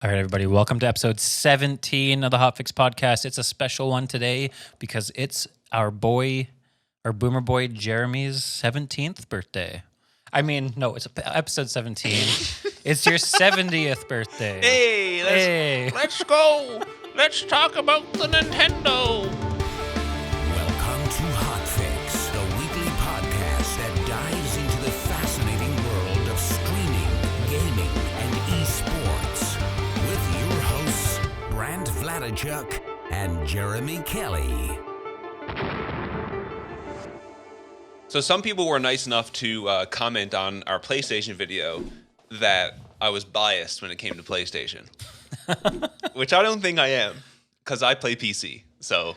All right, everybody, welcome to episode 17 of the Hotfix podcast. It's a special one today because it's our boomer boy Jeremy's 17th birthday. I mean, no, it's episode 17. It's your 70th birthday. Hey, let's go. Let's talk about the Nintendo. Welcome to Hotfix, the weekly podcast that dives into the fascinating world of streaming, gaming, and esports. With your hosts, Brant Vladichuk and Jeremy Kelly. So some people were nice enough to comment on our PlayStation video that I was biased when it came to PlayStation, which I don't think I am because I play PC. So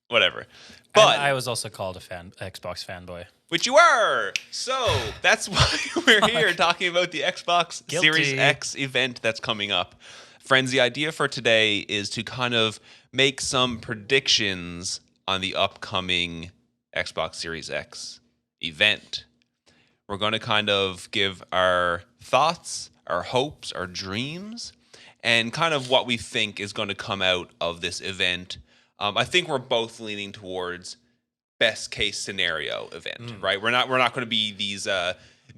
whatever. But And I was also called a Xbox fanboy. which you are. So that's why we're here talking about the Xbox Guilty. Series X event that's coming up. Friends, the idea for today is to kind of make some predictions on the upcoming Xbox Series X event. We're going to kind of give our thoughts, our hopes, our dreams, and kind of what we think is going to come out of this event. I think we're both leaning towards best case scenario event, right? We're not going to be these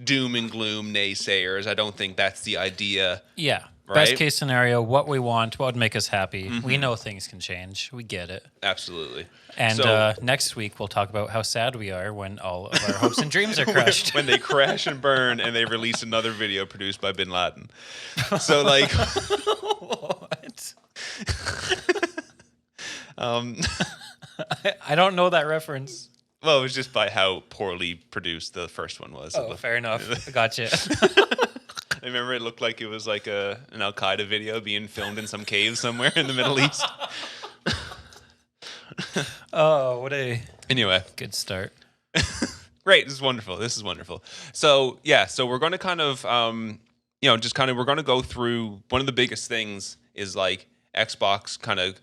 doom and gloom naysayers. I don't think that's the idea. Yeah. Right? Best case scenario, what we want, what would make us happy. We know things can change. We get it. Absolutely. And So- next week, we'll talk about how sad we are when all of our hopes and dreams are crushed. when they crash and burn and they release another video produced by Bin Laden. So like What? um I don't know that reference. well, it was just by how poorly produced the first one was. Oh, fair enough. Gotcha. I remember it looked like it was like an Al Qaeda video being filmed in some cave somewhere in the Middle East. Oh, what a Anyway, good start. great. This is wonderful. So yeah, so we're going to kind of, we're going to go through. One of the biggest things is like Xbox kind of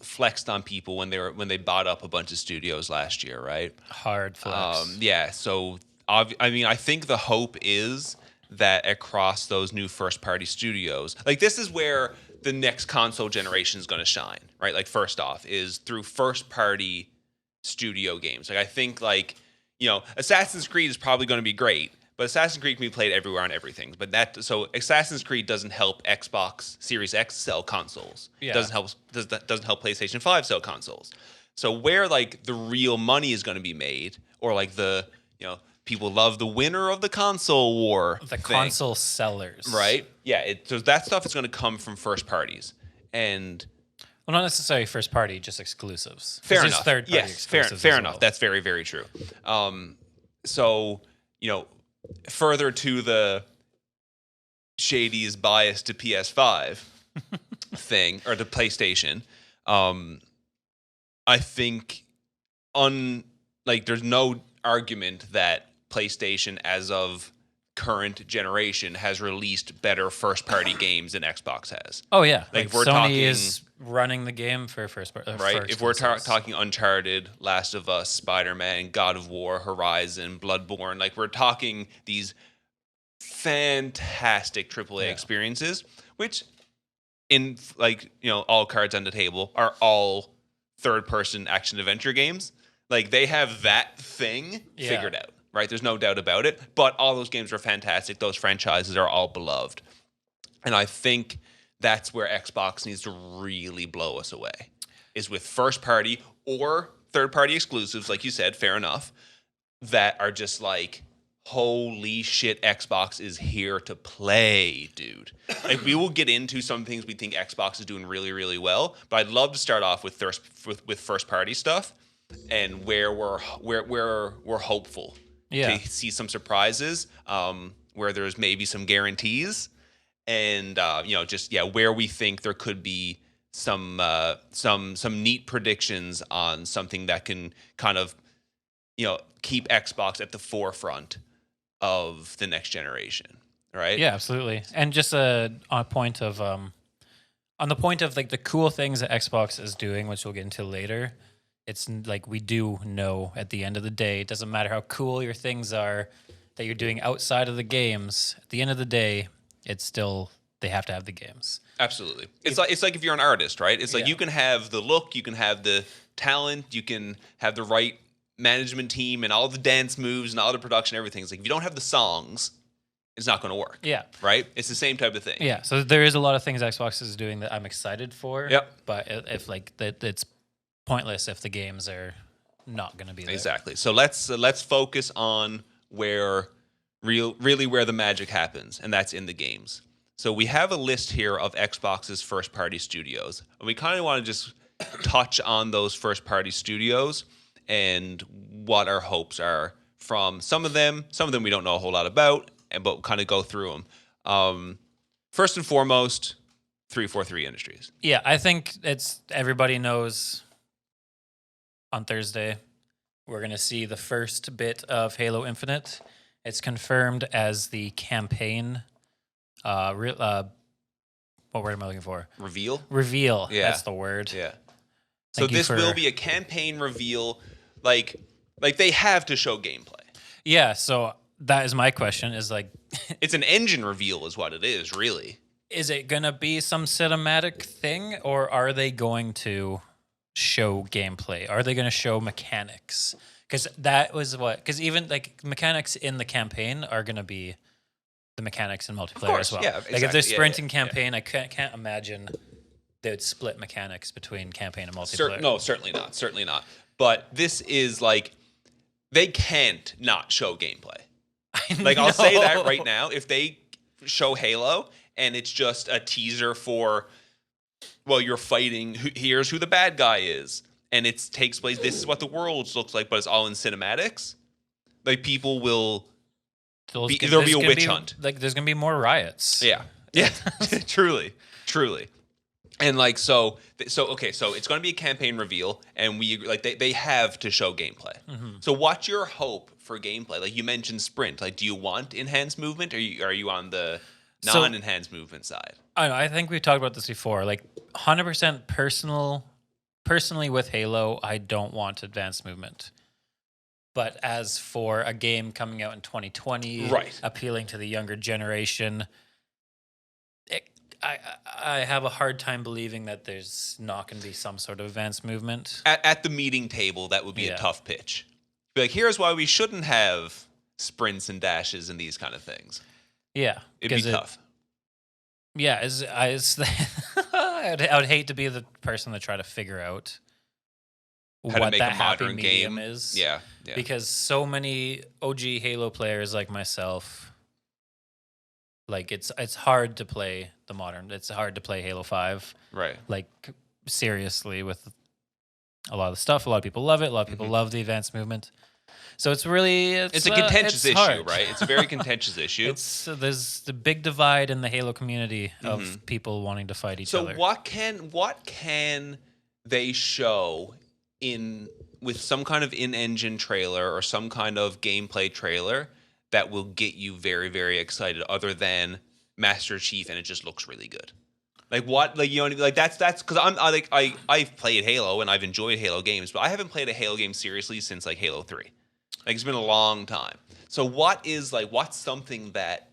flexed on people when they bought up a bunch of studios last year, right? Hard flex. Yeah. So I think the hope is that across those new first-party studios, like this is where the next console generation is going to shine, right? Like first off is through first-party studio games. Like I think Assassin's Creed is probably going to be great, but Assassin's Creed can be played everywhere on everything. But so Assassin's Creed doesn't help Xbox Series X sell consoles. Yeah. Doesn't help PlayStation 5 sell consoles. So where like the real money is going to be made, or like people love the winner of the console war. The thing, console sellers. right? Yeah. So that stuff is going to come from first parties, and Well, not necessarily first party, just exclusives. 'Cause fair there's enough. Third party Yes, fair exclusives as enough. well. That's very, very true. So further to the shady is biased to PS5 thing or the PlayStation. I think there's no argument that PlayStation as of current generation has released better first party games than Xbox has. Oh yeah, Like, like we're Sony talking- is running the game for first party. Right? If we're talking Uncharted, Last of Us, Spider-Man, God of War, Horizon, Bloodborne, like we're talking these fantastic AAA experiences, which in all cards on the table are all third-person action adventure games. Like they have that thing figured out, right? There's no doubt about it. But all those games are fantastic. Those franchises are all beloved. And I think that's where Xbox needs to really blow us away, is with first party or third party exclusives, like you said, fair enough, that are just like, holy shit, Xbox is here to play, dude. Like we will get into some things we think Xbox is doing really, really well, but I'd love to start off with first party stuff and where we're hopeful to see some surprises, where there's maybe some guarantees. And where we think there could be some neat predictions on something that can kind of keep Xbox at the forefront of the next generation, right? Yeah, absolutely. And just on the point of like the cool things that Xbox is doing, which we'll get into later. It's like we do know at the end of the day, it doesn't matter how cool your things are that you're doing outside of the games. At the end of the day, it's still they have to have the games. Absolutely. It's like if you're an artist, right? It's like Yeah. you can have the look, you can have the talent, you can have the right management team and all the dance moves and all the production, everything. It's like if you don't have the songs, it's not going to work. Yeah. Right? It's the same type of thing. Yeah, so there is a lot of things Xbox is doing that I'm excited for. Yep. But if like that, it's pointless if the games are not going to be there. Exactly. So let's focus on where really where the magic happens, and that's in the games. So we have a list here of Xbox's first-party studios, and we kind of want to just touch on those first-party studios and what our hopes are from some of them. Some of them we don't know a whole lot about, but we'll kind of go through them. First and foremost, 343 Industries. Yeah, I think everybody knows on Thursday we're going to see the first bit of Halo Infinite. It's confirmed as the campaign. What word am I looking for? Reveal. Yeah. That's the word. Yeah. So Thank you this for- will be a campaign reveal. Like they have to show gameplay. Yeah, so that is my question is like, It's an engine reveal is what it is, really. is it going to be some cinematic thing or are they going to show gameplay? Are they going to show mechanics? Because that was because even like mechanics in the campaign are going to be the mechanics in multiplayer course, as well. yeah, Like if exactly. there's Yeah, sprinting yeah, campaign, I can't imagine they would split mechanics between campaign and multiplayer. Certainly not. Certainly not. But this is like they can't not show gameplay. Like I'll say that right now. If they show Halo and it's just a teaser for, well, you're fighting. Here's who the bad guy is, and it takes place. This is what the world looks like, but it's all in cinematics. Like people will. There'll be a witch hunt. Like there's going to be more riots. Yeah. Truly. And like so it's going to be a campaign reveal, and they have to show gameplay. Mm-hmm. So what's your hope for gameplay? Like you mentioned sprint. Like do you want enhanced movement, or are you on the non-enhanced movement side? I know. I think we've talked about this before. Like 100% personally with Halo, I don't want advanced movement. But as for a game coming out in 2020, Right. appealing to the younger generation, I have a hard time believing that there's not going to be some sort of advanced movement. At the meeting table, that would be a tough pitch. Be like, here's why we shouldn't have sprints and dashes and these kind of things. Yeah. It'd be tough. Yeah. I would hate to be the person that try to figure out How to what make that a happy modern medium game is. Yeah. Because so many OG Halo players like myself, like it's hard to play the modern. It's hard to play Halo 5. Right. Like seriously with a lot of the stuff. A lot of people love it. A lot of people love the advanced movement. So it's really it's a contentious issue, hard. right? It's a very contentious issue. There's the big divide in the Halo community of people wanting to fight each other. So what can they show with some kind of in-engine trailer or some kind of gameplay trailer that will get you very, very excited, other than Master Chief and it just looks really good? Like what? Like you know, like that's because I've played Halo and I've enjoyed Halo games, but I haven't played a Halo game seriously since like Halo 3. Like it's been a long time. So what's something that,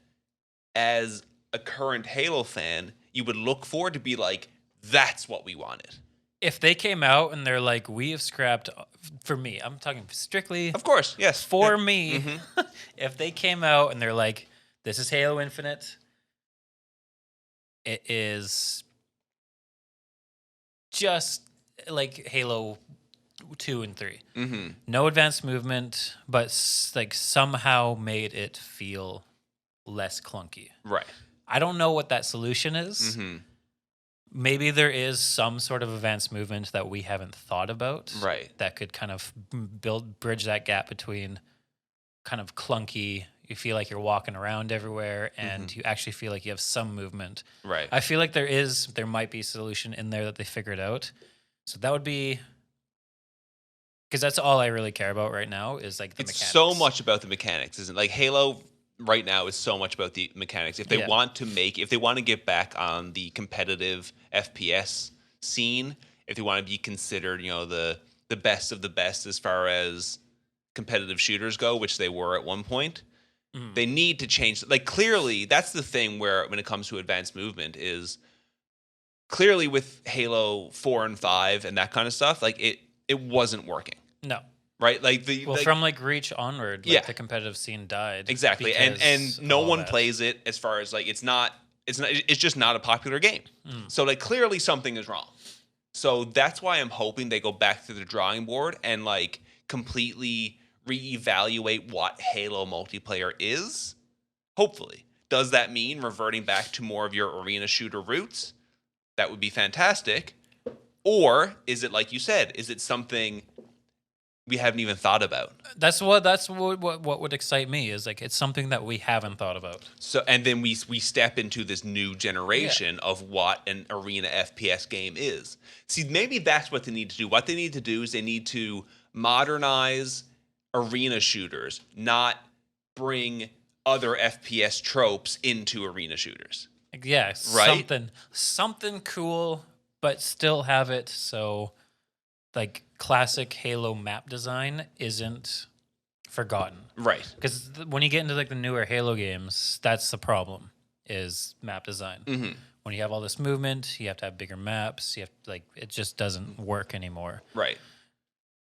as a current Halo fan, you would look for to be like, that's what we wanted? If they came out and they're like, we have scrapped, for me, I'm talking strictly Of course, yes. for me. If they came out and they're like, this is Halo Infinite, it is just like Halo 2 and 3. No advanced movement, but like somehow made it feel less clunky. Right. I don't know what that solution is. Maybe there is some sort of advanced movement that we haven't thought about. Right. That could kind of bridge that gap between kind of clunky, you feel like you're walking around everywhere, and you actually feel like you have some movement. Right. I feel like there might be a solution in there that they figured out. So that would be, because that's all I really care about right now is like the It's mechanics. so much about the mechanics, isn't it? Like Halo right now is so much about the mechanics. If they want to get back on the competitive FPS scene, if they want to be considered, you know, the best of the best as far as competitive shooters go, which they were at one point, They need to change. Like, clearly, that's the thing where when it comes to advanced movement is clearly with Halo 4 and 5 and that kind of stuff, like it wasn't working. No. Right? Like from like Reach onward, like the competitive scene died. Exactly. And no one plays it as far as like it's just not a popular game. So like clearly something is wrong. So that's why I'm hoping they go back to the drawing board and like completely reevaluate what Halo multiplayer is. Hopefully. Does that mean reverting back to more of your arena shooter roots? That would be fantastic. Or is it like you said, is it something we haven't even thought about? That's what would excite me is like it's something that we haven't thought about. So and then we step into this new generation of what an arena FPS game is. See, maybe that's what they need to do. What they need to do is they need to modernize arena shooters, not bring other FPS tropes into arena shooters. Yeah, right? something cool, but still have it so like classic Halo map design isn't forgotten. Right. Because when you get into like the newer Halo games, that's the problem is map design. Mm-hmm. When you have all this movement, you have to have bigger maps. You have like it just doesn't work anymore. Right.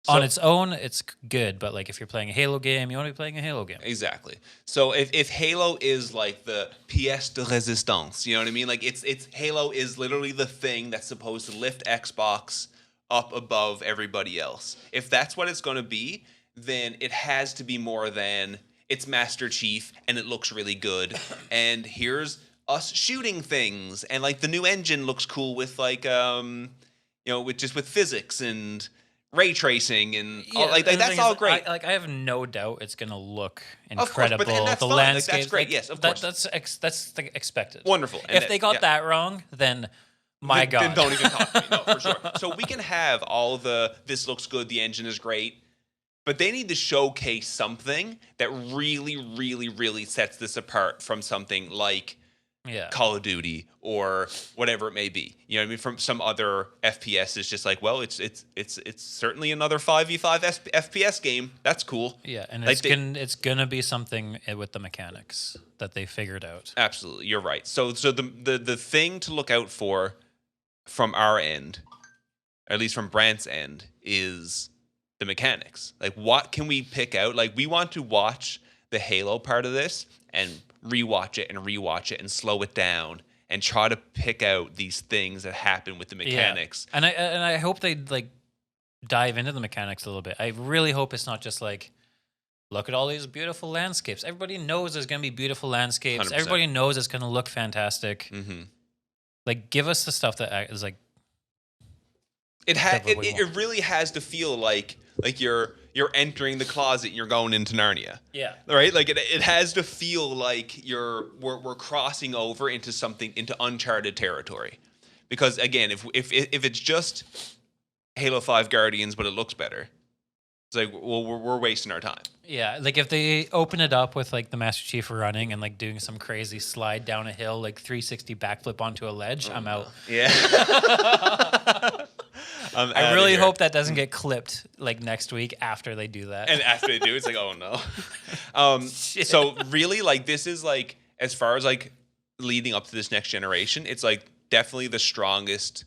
On its own, it's good, but like if you're playing a Halo game, you want to be playing a Halo game. Exactly. So if Halo is like the pièce de résistance, you know what I mean? Like it's Halo is literally the thing that's supposed to lift Xbox up above everybody else. If that's what it's going to be, then it has to be more than it's Master Chief and it looks really good and here's us shooting things and like the new engine looks cool with like with physics and ray tracing and all, like that's all great. I have no doubt it's going to look Of incredible. course, but that's the fine. landscape, like, that's great. Yes, of course. That's expected. Wonderful. And if they got that wrong, then my God. Then don't even talk to me. No, for sure. So we can have all this looks good, the engine is great, but they need to showcase something that really, really, really sets this apart from something like Call of Duty or whatever it may be. You know what I mean? From some other FPS is just like, well, it's certainly another 5v5 FPS game. That's cool. Yeah, and like it's gonna be something with the mechanics that they figured out. Absolutely, you're right. So the thing to look out for from our end, or at least from Brant's end, is the mechanics. Like, what can we pick out? Like, we want to watch the Halo part of this and rewatch it and slow it down and try to pick out these things that happen with the mechanics. Yeah. And I hope they like dive into the mechanics a little bit. I really hope it's not just like, look at all these beautiful landscapes. Everybody knows there's going to be beautiful landscapes. 100%. Everybody knows it's going to look fantastic. Mm-hmm. Like, give us the stuff that is like. It really has to feel like you're entering the closet and you're going into Narnia. Yeah. Right? Like it has to feel like we're crossing over into uncharted territory. Because again, if it's just Halo 5 Guardians but it looks better, it's like, well, we're wasting our time. Yeah, like if they open it up with like the Master Chief running and like doing some crazy slide down a hill, like 360 backflip onto a ledge, I'm out. Yeah. I really hope that doesn't get clipped like next week after they do that. And after they do, it's like, oh no. So really, like this is like as far as like leading up to this next generation, it's like definitely the strongest,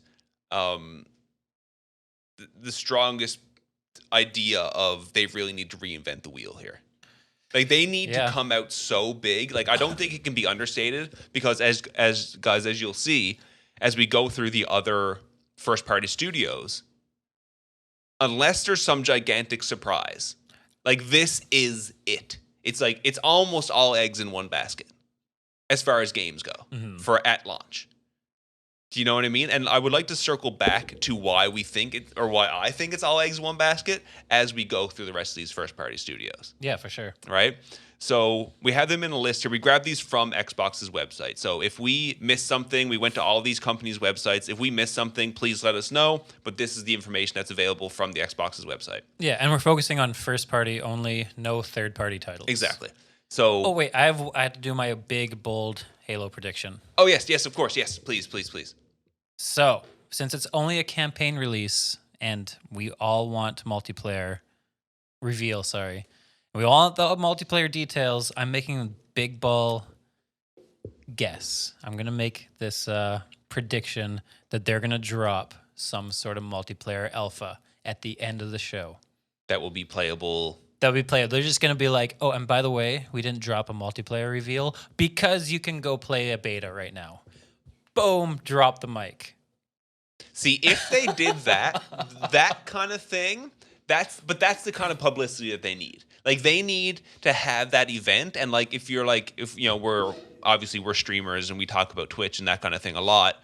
idea of they really need to reinvent the wheel here. Like they need to come out so big. Like I don't think it can be understated because as guys, as you'll see, as we go through the other first party studios, unless there's some gigantic surprise, like this is it. It's like it's almost all eggs in one basket as far as games go for at launch. Do you know what I mean? And I would like to circle back to why we think it, or why I think it's all eggs in one basket as we go through the rest of these first party studios. Yeah, for sure. Right? So we have them in a list here. We grabbed these from Xbox's website. So if we missed something, we went to all these companies' websites. If we missed something, please let us know. But this is the information that's available from the Xbox's website. Yeah, and we're focusing on first party only, no third party titles. Exactly. So. Oh wait, I have to do my big bold Halo prediction. Oh yes, of course, yes. Please. So since it's only a campaign release and we all want multiplayer reveal, We want the multiplayer details. I'm making a big ball guess. I'm going to make this prediction that they're going to drop some sort of multiplayer alpha at the end of the show. That will be playable. That'll be playable. They're just going to be like, oh, and by the way, we didn't drop a multiplayer reveal because you can go play a beta right now. Boom, drop the mic. See, if they did that kind of thing, that's the kind of publicity that they need. Like, they need to have that event, and like, if you know, we're streamers and we talk about Twitch and that kind of thing a lot.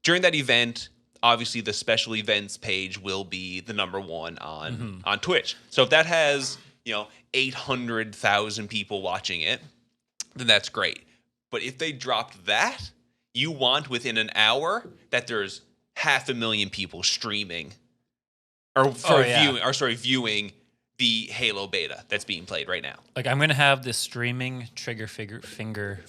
During that event, obviously the special events page will be the number one on Twitch. So if that has, 800,000 people watching it, then that's great. But if they dropped that, you want within an hour that there's 500,000 people streaming viewing the Halo beta that's being played right now. Like, I'm gonna have the streaming finger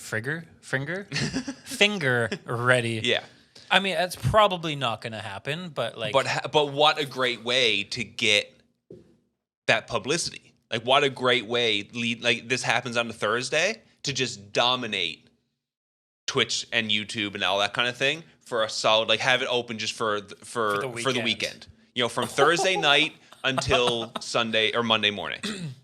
ready. Yeah. I mean, that's probably not gonna happen, but like, but what a great way to get that publicity. Like, what a great way like this happens on a Thursday to just dominate Twitch and YouTube and all that kind of thing for a solid, like, have it open just for the weekend. From Thursday night until Sunday or Monday morning.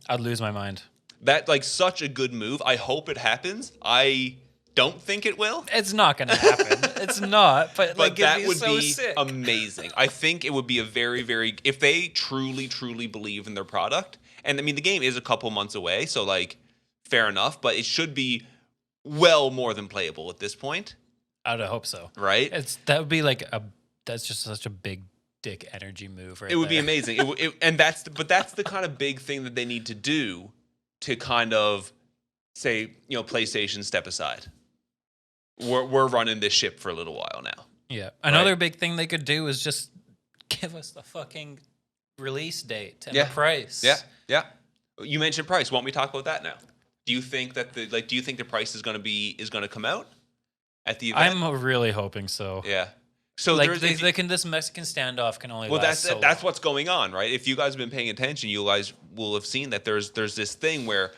I'd lose my mind. That, like, such a good move. I hope it happens. I don't think it will. It's not going to happen. It's not. But like, that would so be sick. Amazing. I think it would be a very, very, if they truly, truly believe in their product. And I mean, the game is a couple months away, so like, fair enough. But it should be well more than playable at this point. I'd hope so. Right? That would be like that's just such a big dick energy move. Right? It would be amazing. That's the kind of big thing that they need to do to kind of say, PlayStation, step aside. We're running this ship for a little while now. Yeah. Another big thing they could do is just give us the fucking release date and the price. Yeah. Yeah. You mentioned price. Why don't we talk about that now? Do you think that the price is going to come out at the event? I'm really hoping so. Yeah. So like this Mexican standoff can only last so that's long. what's going on, right? If you guys have been paying attention, you guys will have seen that there's this thing where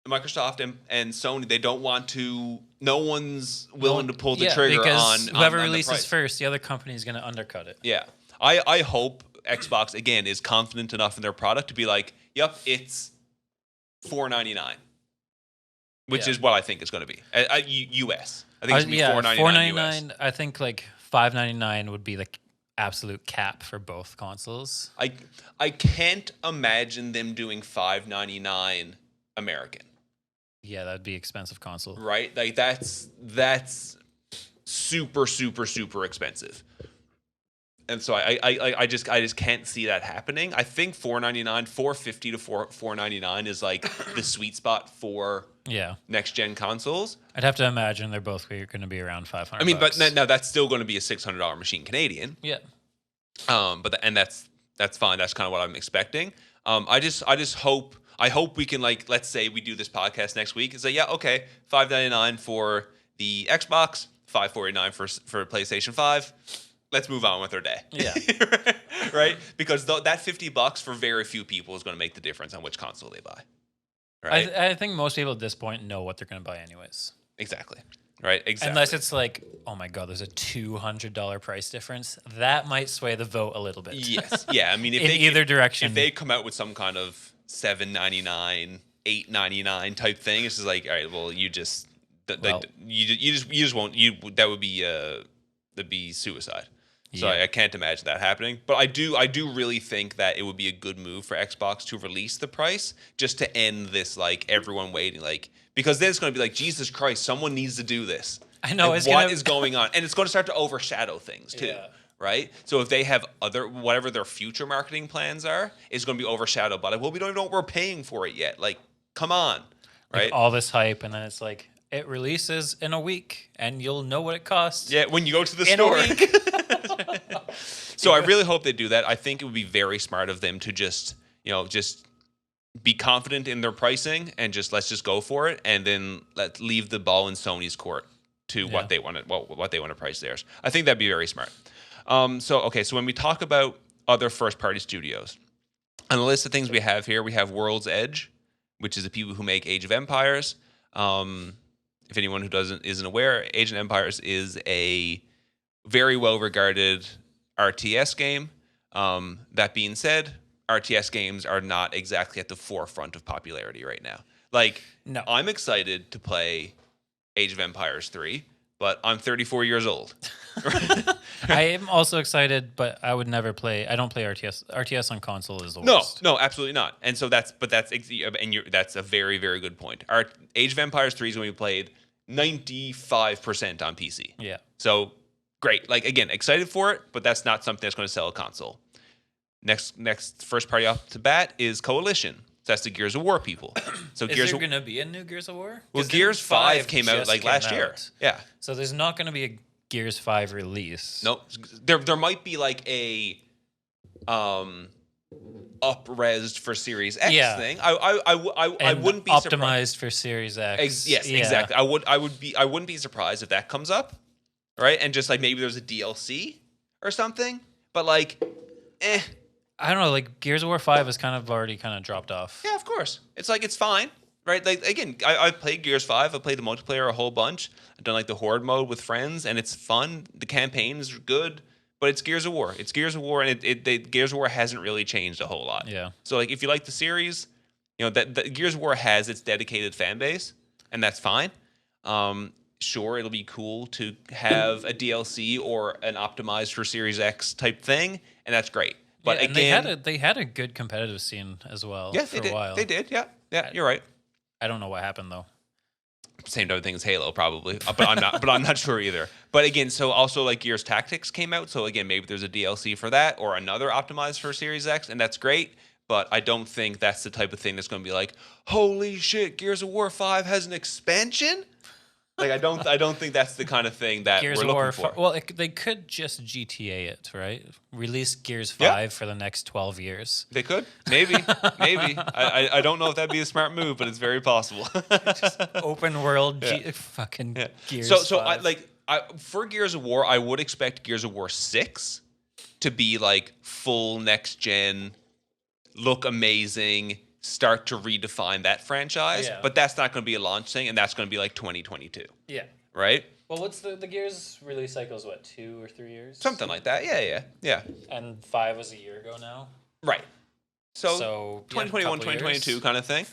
Microsoft and Sony, they don't want to. No one's willing to pull the trigger because on whoever on releases the price. first, the other company is going to undercut it. Yeah, I hope Xbox again is confident enough in their product to be like, yep, it's $4.99, which is what I think it's going to be. US, I think it's going to be $4.99. $4.99. I think like $5.99 would be the absolute cap for both consoles. I can't imagine them doing $5.99 American. Yeah, that'd be expensive console. Right? Like that's super, super, super expensive. And so I just can't see that happening. I think $4.99, $4.50 to $4.99 is like the sweet spot for next gen consoles. I'd have to imagine they're both going to be around $500. I mean, but now that's still going to be a $600 machine Canadian. Yeah. That's fine. That's kind of what I'm expecting. I just hope we can, like, let's say we do this podcast next week and say, yeah, okay, $5.99 for the Xbox, $5.49 for PlayStation 5. Let's move on with our day. Yeah. Right? Because that $50 for very few people is going to make the difference on which console they buy. Right? I think most people at this point know what they're going to buy anyways. Exactly. Right? Exactly. Unless it's like, oh my God, there's a $200 price difference. That might sway the vote a little bit. Yes. Yeah. I mean, either direction. If they come out with some kind of $7.99, $8.99 type thing, it's just like, all right, well, you just won't. That would be that'd be suicide. So I can't imagine that happening. But I do really think that it would be a good move for Xbox to release the price just to end this, like, everyone waiting, like, because then it's going to be like, Jesus Christ, someone needs to do this. I know. Like, what is going on? And it's going to start to overshadow things too. Yeah. Right? So if they have whatever their future marketing plans are, is going to be overshadowed by, like, well, we don't even know what we're paying for it yet. Like, come on. Right? Like, all this hype, and then it's like, it releases in a week, and you'll know what it costs. Yeah, when you go to the store. In a week. So I really hope they do that. I think it would be very smart of them to just be confident in their pricing and let's just go for it, and then let's leave the ball in Sony's court to what they want to price theirs. I think that'd be very smart. So when we talk about other first-party studios, on the list of things we have here, we have World's Edge, which is the people who make Age of Empires. If anyone who isn't aware, Age of Empires is a very well-regarded RTS game. That being said, RTS games are not exactly at the forefront of popularity right now. Like, No. I'm excited to play Age of Empires 3, but I'm 34 years old. I am also excited, but I would never play. I don't play RTS. RTS on console is the worst. No, absolutely not. And so that's a very, very good point. Our Age of Empires 3 is when we played 95% on PC. Yeah. So great. Like, again, excited for it, but that's not something that's going to sell a console. Next first party off the bat is Coalition. So that's the Gears of War people. So Is there going to be a new Gears of War? Well, Gears 5 came out like last year. Yeah. So there's not going to be a Gears 5 release. No, there might be like a up-resed for Series X thing. I wouldn't be optimized surprised for Series X. Yes, exactly. I wouldn't be surprised if that comes up, right? And just like maybe there's a DLC or something. But like, I don't know. Like Gears of War 5 has already dropped off. Yeah, of course. It's fine, right? Like again, I've played Gears 5. I've played the multiplayer a whole bunch. I've done like the Horde mode with friends, and it's fun. The campaign is good. But it's Gears of War. It's Gears of War, and Gears of War hasn't really changed a whole lot. Yeah. So like, if you like the series, that Gears of War has its dedicated fan base, and that's fine. Sure, it'll be cool to have a DLC or an optimized for Series X type thing, and that's great. But again, they had a good competitive scene as well. Yeah, for a while. They did. Yeah, you're right. I don't know what happened though. Same type of thing as Halo, probably, but I'm not sure either. But again, so also like Gears Tactics came out, so again, maybe there's a DLC for that or another optimized for Series X, and that's great. But I don't think that's the type of thing that's going to be like, holy shit, Gears of War 5 has an expansion. Like I don't think that's the kind of thing that Gears we're of War looking for. Well, they could just GTA it, right? Release Gears 5 for the next 12 years. They could, maybe. I don't know if that'd be a smart move, but it's very possible. Just open world, fucking Gears. So 5. For Gears of War, I would expect Gears of War 6 to be like full next gen, look amazing, start to redefine that franchise. Yeah. But that's not going to be a launch thing, and that's going to be like 2022. Yeah. Right? Well, what's the Gears release cycle is what, 2 or 3 years? Something like that. Yeah. And 5 was a year ago now. Right. So 2021, 2022 kind of thing.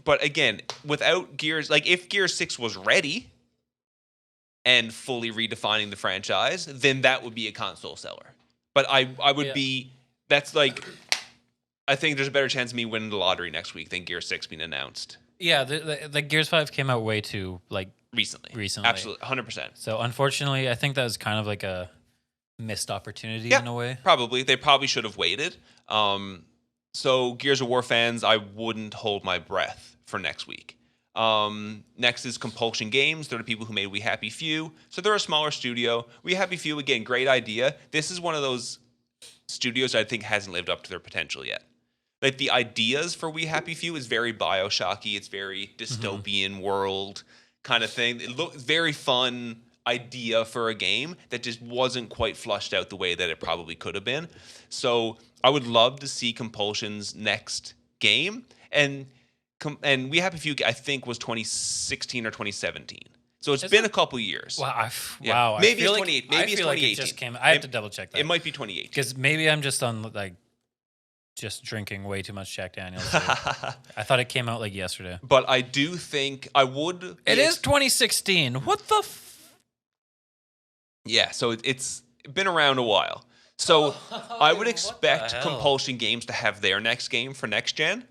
But again, without Gears, like if Gears 6 was ready and fully redefining the franchise, then that would be a console seller. But I would be, that's like, I think there's a better chance of me winning the lottery next week than Gears 6 being announced. Yeah, the Gears 5 came out way too recently. Absolutely, 100%. So unfortunately, I think that was kind of like a missed opportunity in a way. Probably. They probably should have waited. So Gears of War fans, I wouldn't hold my breath for next week. Next is Compulsion Games. They're the people who made We Happy Few. So they're a smaller studio. We Happy Few, again, great idea. This is one of those studios I think hasn't lived up to their potential yet. Like the ideas for We Happy Few is very Bioshocky. It's very dystopian world kind of thing. It looks very fun idea for a game that just wasn't quite flushed out the way that it probably could have been. So I would love to see Compulsion's next game. And We Happy Few, I think, was 2016 or 2017. So it's been a couple years. Wow. Wow. Maybe it's 2018. Maybe it's 2018. Like it just came. I have to double check that. It might be 2018. Because maybe I'm just on just drinking way too much Jack Daniels. I thought it came out like yesterday. But I do think I would. It is 2016. What the? Yeah. So it's been around a while. So I would expect hell? Compulsion Games to have their next game for next gen.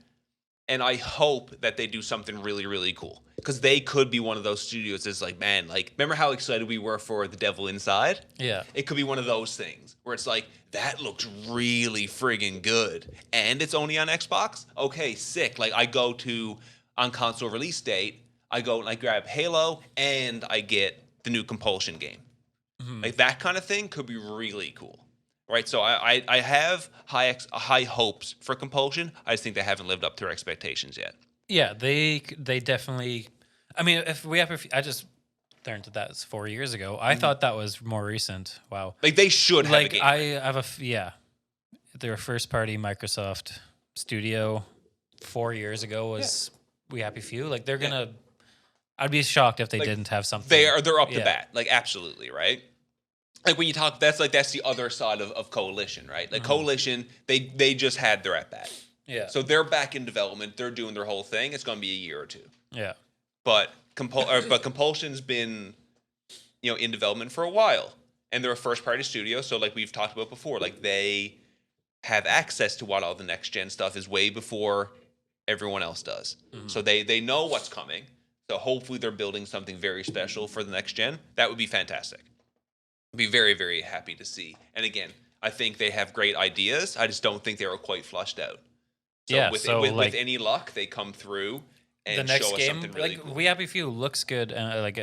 And I hope that they do something really, really cool. Because they could be one of those studios that's like, man, like, remember how excited we were for The Devil Inside? Yeah. It could be one of those things where it's like, that looks really friggin' good. And it's only on Xbox? Okay, sick. Like, I go to, on console release date, I go and I grab Halo and I get the new Compulsion game. Like, that kind of thing could be really cool. Right, so I have high hopes for Compulsion. I just think they haven't lived up to their expectations yet. Yeah, they definitely. I mean, I just learned that was 4 years ago. I thought that was more recent. Wow, like they should have. I have they're a first party Microsoft studio 4 years ago was We Happy Few. Like they're gonna. I'd be shocked if they didn't have something. They're up to bat. Like absolutely, right? Like when you talk, that's the other side of Coalition, right? Like Coalition, they just had their at bat. Yeah. So they're back in development. They're doing their whole thing. It's going to be a year or two. Yeah. But Compulsion's been, in development for a while, and they're a first-party studio. So like we've talked about before, like they have access to what all the next-gen stuff is way before everyone else does. So they know what's coming. So hopefully they're building something very special for the next gen. That would be fantastic. I'd be very, very happy to see. And again, I think they have great ideas. I just don't think they were quite flushed out. So with any luck, they come through and the next show us game, something really cool. We Happy Few looks good, and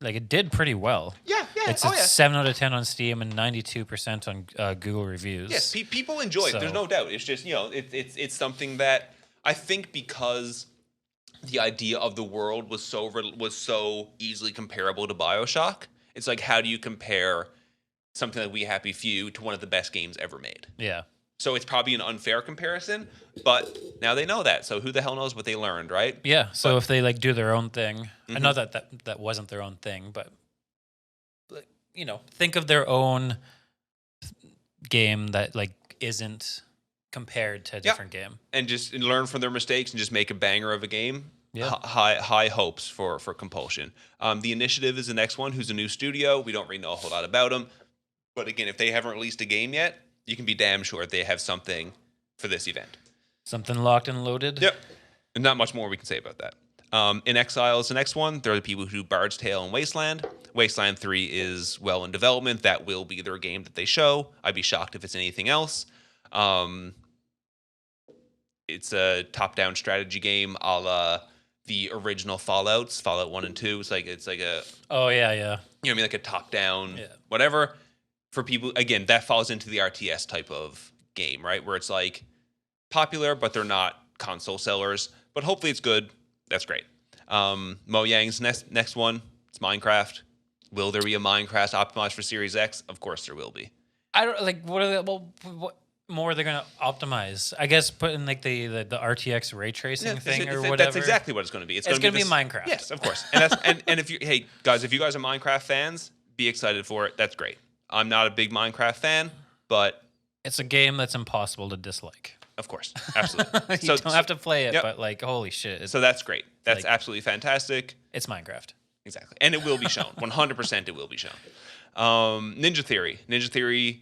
it did pretty well. Yeah. It's 7 out of 10 on Steam and 92% on Google reviews. Yes, people enjoy it. There's no doubt. It's just it's something that I think because the idea of the world was so easily comparable to BioShock. It's like, how do you compare something like We Happy Few to one of the best games ever made? Yeah. So it's probably an unfair comparison, but now they know that. So who the hell knows what they learned, right? Yeah. So if they do their own thing, I know that wasn't their own thing, but think of their own game that isn't compared to a different game, and just learn from their mistakes and just make a banger of a game. Yeah. High hopes for Compulsion. The Initiative is the next one, who's a new studio. We don't really know a whole lot about them, but again, if they haven't released a game yet, you can be damn sure they have something for this event. Something locked and loaded. Yep. And not much more we can say about that. In Exile is the next one. They're the people who do Bard's Tale and Wasteland. Wasteland 3 is well in development. That will be their game that they show. I'd be shocked if it's anything else. It's a top-down strategy game a la the original Fallouts, Fallout 1 and 2. It's like a... Oh, yeah. You know what I mean? Like a top-down whatever. For people, again, that falls into the RTS type of game, right? Where it's like popular, but they're not console sellers. But hopefully it's good. That's great. Mo Yang's next one, it's Minecraft. Will there be a Minecraft optimized for Series X? Of course there will be. I don't what are they, what more are they going to optimize? I guess put in the RTX ray tracing thing or whatever. That's exactly what it's going to be. It's going to be Minecraft. Yes, of course. And if you guys, if you guys are Minecraft fans, be excited for it. That's great. I'm not a big Minecraft fan, but it's a game that's impossible to dislike. Of course, absolutely. You don't have to play it, but holy shit. So that's great. That's absolutely fantastic. It's Minecraft. Exactly. And it will be shown. 100% it will be shown. Ninja Theory. Ninja Theory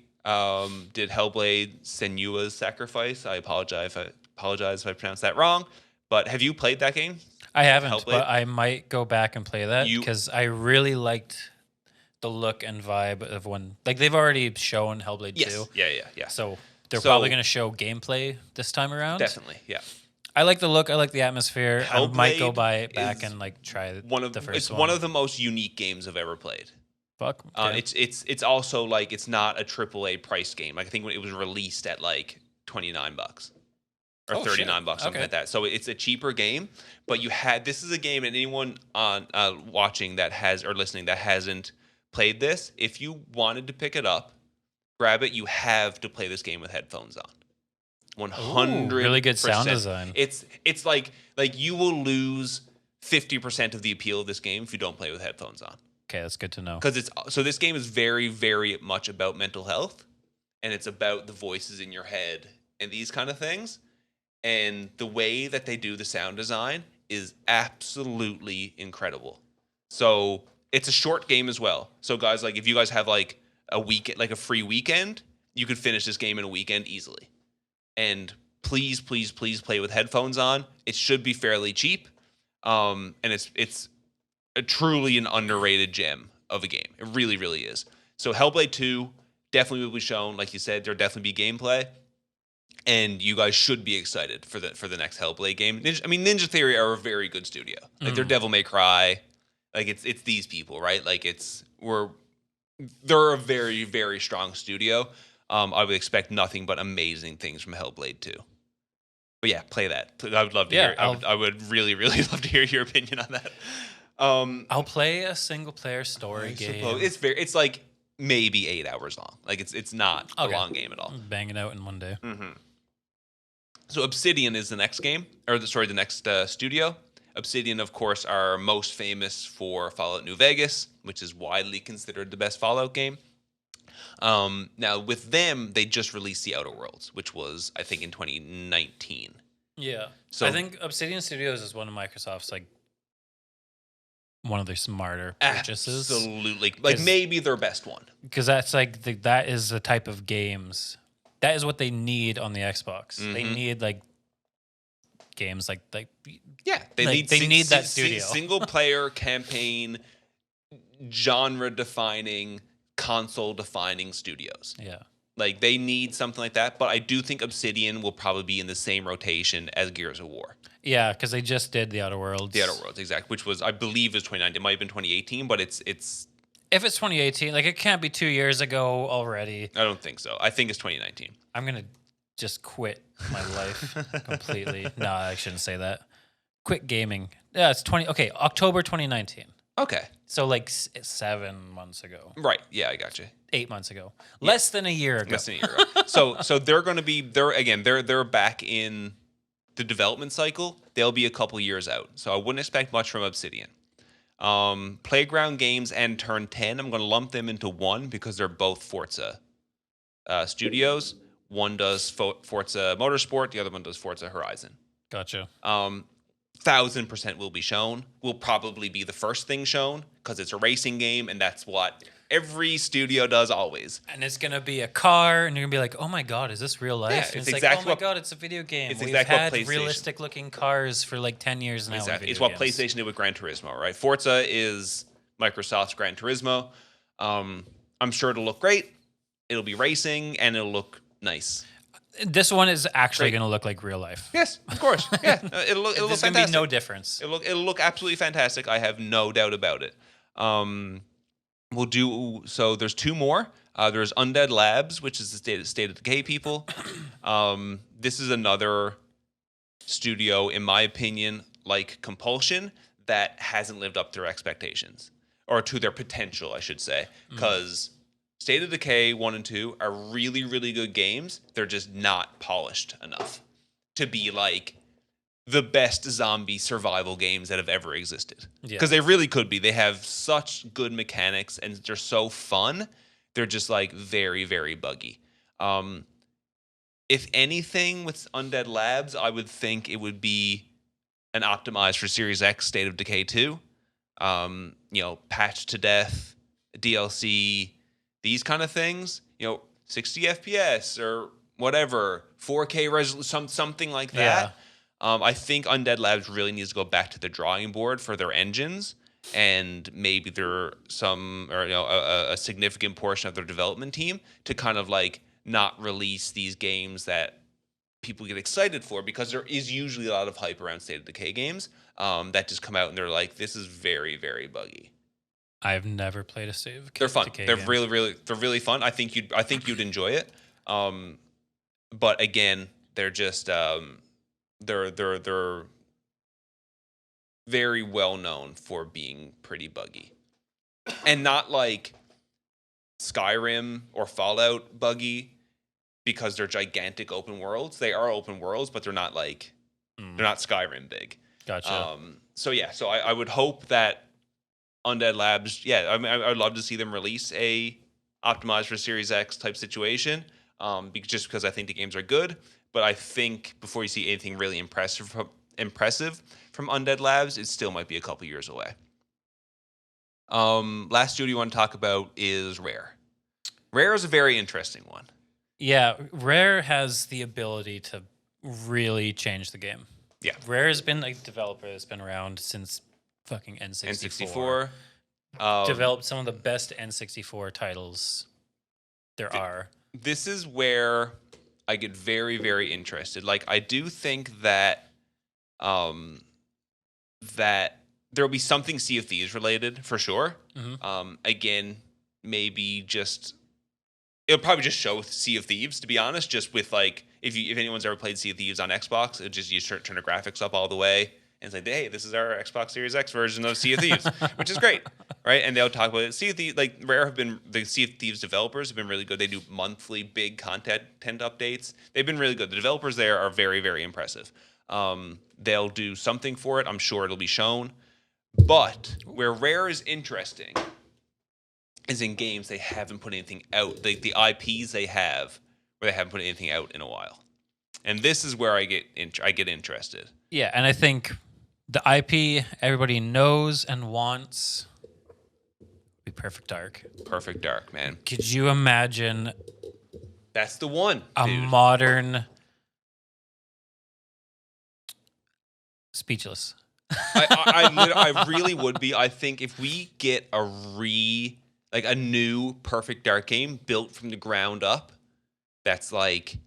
did Hellblade Senua's Sacrifice. I apologize if I pronounced that wrong. But have you played that game? I haven't, but I might go back and play that because I really liked the look and vibe of when... they've already shown Hellblade 2. Yeah. So they're probably going to show gameplay this time around. Definitely, yeah. I like the look. I like the atmosphere. Hellblade I might go back and try the first one. It's one of the most unique games I've ever played. Fuck. Okay. It's also it's not a AAA price game. I think when it was released at $29 or $39, something like that. So it's a cheaper game, but this is a game, and anyone on watching that has or listening that hasn't played this, if you wanted to pick it up, grab it. You have to play this game with headphones on. 100%. Really good sound design. It's like you will lose 50% of the appeal of this game if you don't play with headphones on. Okay, that's good to know. Because this game is very, very much about mental health, and it's about the voices in your head and these kind of things. And the way that they do the sound design is absolutely incredible. So it's a short game as well. So guys, if you guys have a weekend, a free weekend, you could finish this game in a weekend easily. And please play with headphones on. It should be fairly cheap. And it's truly an underrated gem of a game. It really, really is. So Hellblade 2 definitely will be shown. Like you said, there'll definitely be gameplay. And you guys should be excited for the next Hellblade game. Ninja Theory are a very good studio. They're Devil May Cry. It's these people, right? They're a very, very strong studio. I would expect nothing but amazing things from Hellblade 2. But yeah, play that. I would love to hear. I would really, really love to hear your opinion on that. I'll play a single player story game. It's maybe 8 hours long. It's not a long game at all. Bang it out in one day. Mm-hmm. So Obsidian is the next game, the next studio. Obsidian, of course, are most famous for Fallout New Vegas, which is widely considered the best Fallout game. Now, with them, they just released The Outer Worlds, which was, I think, in 2019. Yeah. So I think Obsidian Studios is one of Microsoft's one of their smarter purchases. Absolutely. Like maybe their best one. Because that's that is the type of games. That is what they need on the Xbox. Mm-hmm. They need games like yeah, they need that studio. Single player campaign, genre defining, console defining studios. Yeah. Like they need something like that, but I do think Obsidian will probably be in the same rotation as Gears of War. Yeah, because they just did The Outer Worlds. The Outer Worlds, exactly, which was, I believe, is 2019. It might have been 2018, but it's. If it's 2018, it can't be 2 years ago already. I don't think so. I think it's 2019. I'm gonna just quit my life completely. No, I shouldn't say that. Quit gaming. Yeah, it's October 2019. Okay. So 7 months ago. Right. Yeah, I got you. 8 months ago. Less than a year ago. Less than a year ago. So they're going to be they're back in the development cycle. They'll be a couple years out. So I wouldn't expect much from Obsidian. Playground Games and Turn 10, I'm going to lump them into one because they're both Forza studios. One does Forza Motorsport, the other one does Forza Horizon. Gotcha. 1000% will be shown. Will probably be the first thing shown because it's a racing game, and that's what every studio does always. And it's gonna be a car, and you're gonna be like, "Oh my god, is this real life?" Yeah, and it's it's exactly like, "Oh my god, it's a video game." It's We've exactly what had PlayStation- realistic-looking cars for 10 years now. Exactly. In It's video what games. PlayStation did with Gran Turismo, right? Forza is Microsoft's Gran Turismo. I'm sure it'll look great. It'll be racing, and it'll look nice. This one is actually Great. gonna look like real life. Yes, of course. Yeah, it'll look There's gonna fantastic. be no difference. It'll look absolutely fantastic. I have no doubt about it. We'll do so. There's two more. There's Undead Labs, which is the State of Decay people. This is another studio, in my opinion, like Compulsion, that hasn't lived up to their expectations or to their potential, I should say, because State of Decay 1 and 2 are really, really good games. They're just not polished enough to be the best zombie survival games that have ever existed. Because they really could be. They have such good mechanics and they're so fun. They're just very, very buggy. If anything with Undead Labs, I would think it would be an optimized for Series X State of Decay 2. Patched to death, DLC, these kind of things. 60 FPS or whatever, 4K resolution, something like that. I think Undead Labs really needs to go back to the drawing board for their engines, and maybe there a significant portion of their development team to kind of not release these games that people get excited for, because there is usually a lot of hype around State of Decay games that just come out and they're like, this is very, very buggy. I've never played a State of Decay. They're fun. They're game. really fun. I think you'd enjoy it. But again, they're just they're very well known for being pretty buggy, and not like Skyrim or Fallout buggy, because they're gigantic open worlds. They are open worlds, but they're not they're not Skyrim big. Gotcha. So I would hope that Undead Labs, I'd love to see them release a optimized for Series X type situation, just because I think the games are good. But I think before you see anything really impressive from Undead Labs, it still might be a couple years away. Last studio you want to talk about is Rare. Rare is a very interesting one. Yeah, Rare has the ability to really change the game. Yeah. Rare has been a developer that's been around since fucking N64. N64. Developed some of the best N64 titles there are. This is where I get very, very interested. I do think that that there will be something Sea of Thieves related for sure. Mm-hmm. Again, maybe it'll probably just show Sea of Thieves, to be honest. Just with if anyone's ever played Sea of Thieves on Xbox, you turn the graphics up all the way and it's hey, this is our Xbox Series X version of Sea of Thieves, which is great. right? And they'll talk about it. Sea of Thieves, like Rare have been, the Sea of Thieves developers have been really good. They do monthly big content updates. They've been really good. The developers there are very, very impressive. They'll do something for it. I'm sure it'll be shown. But where Rare is interesting is in games they haven't put anything out. The IPs they have where they haven't put anything out in a while. And this is where I get interested. Yeah, and I think the IP everybody knows and wants be Perfect Dark. Perfect Dark, man. Could you imagine That's the one, a dude. modern speechless? I really would be. I think if we get a new Perfect Dark game built from the ground up, that's like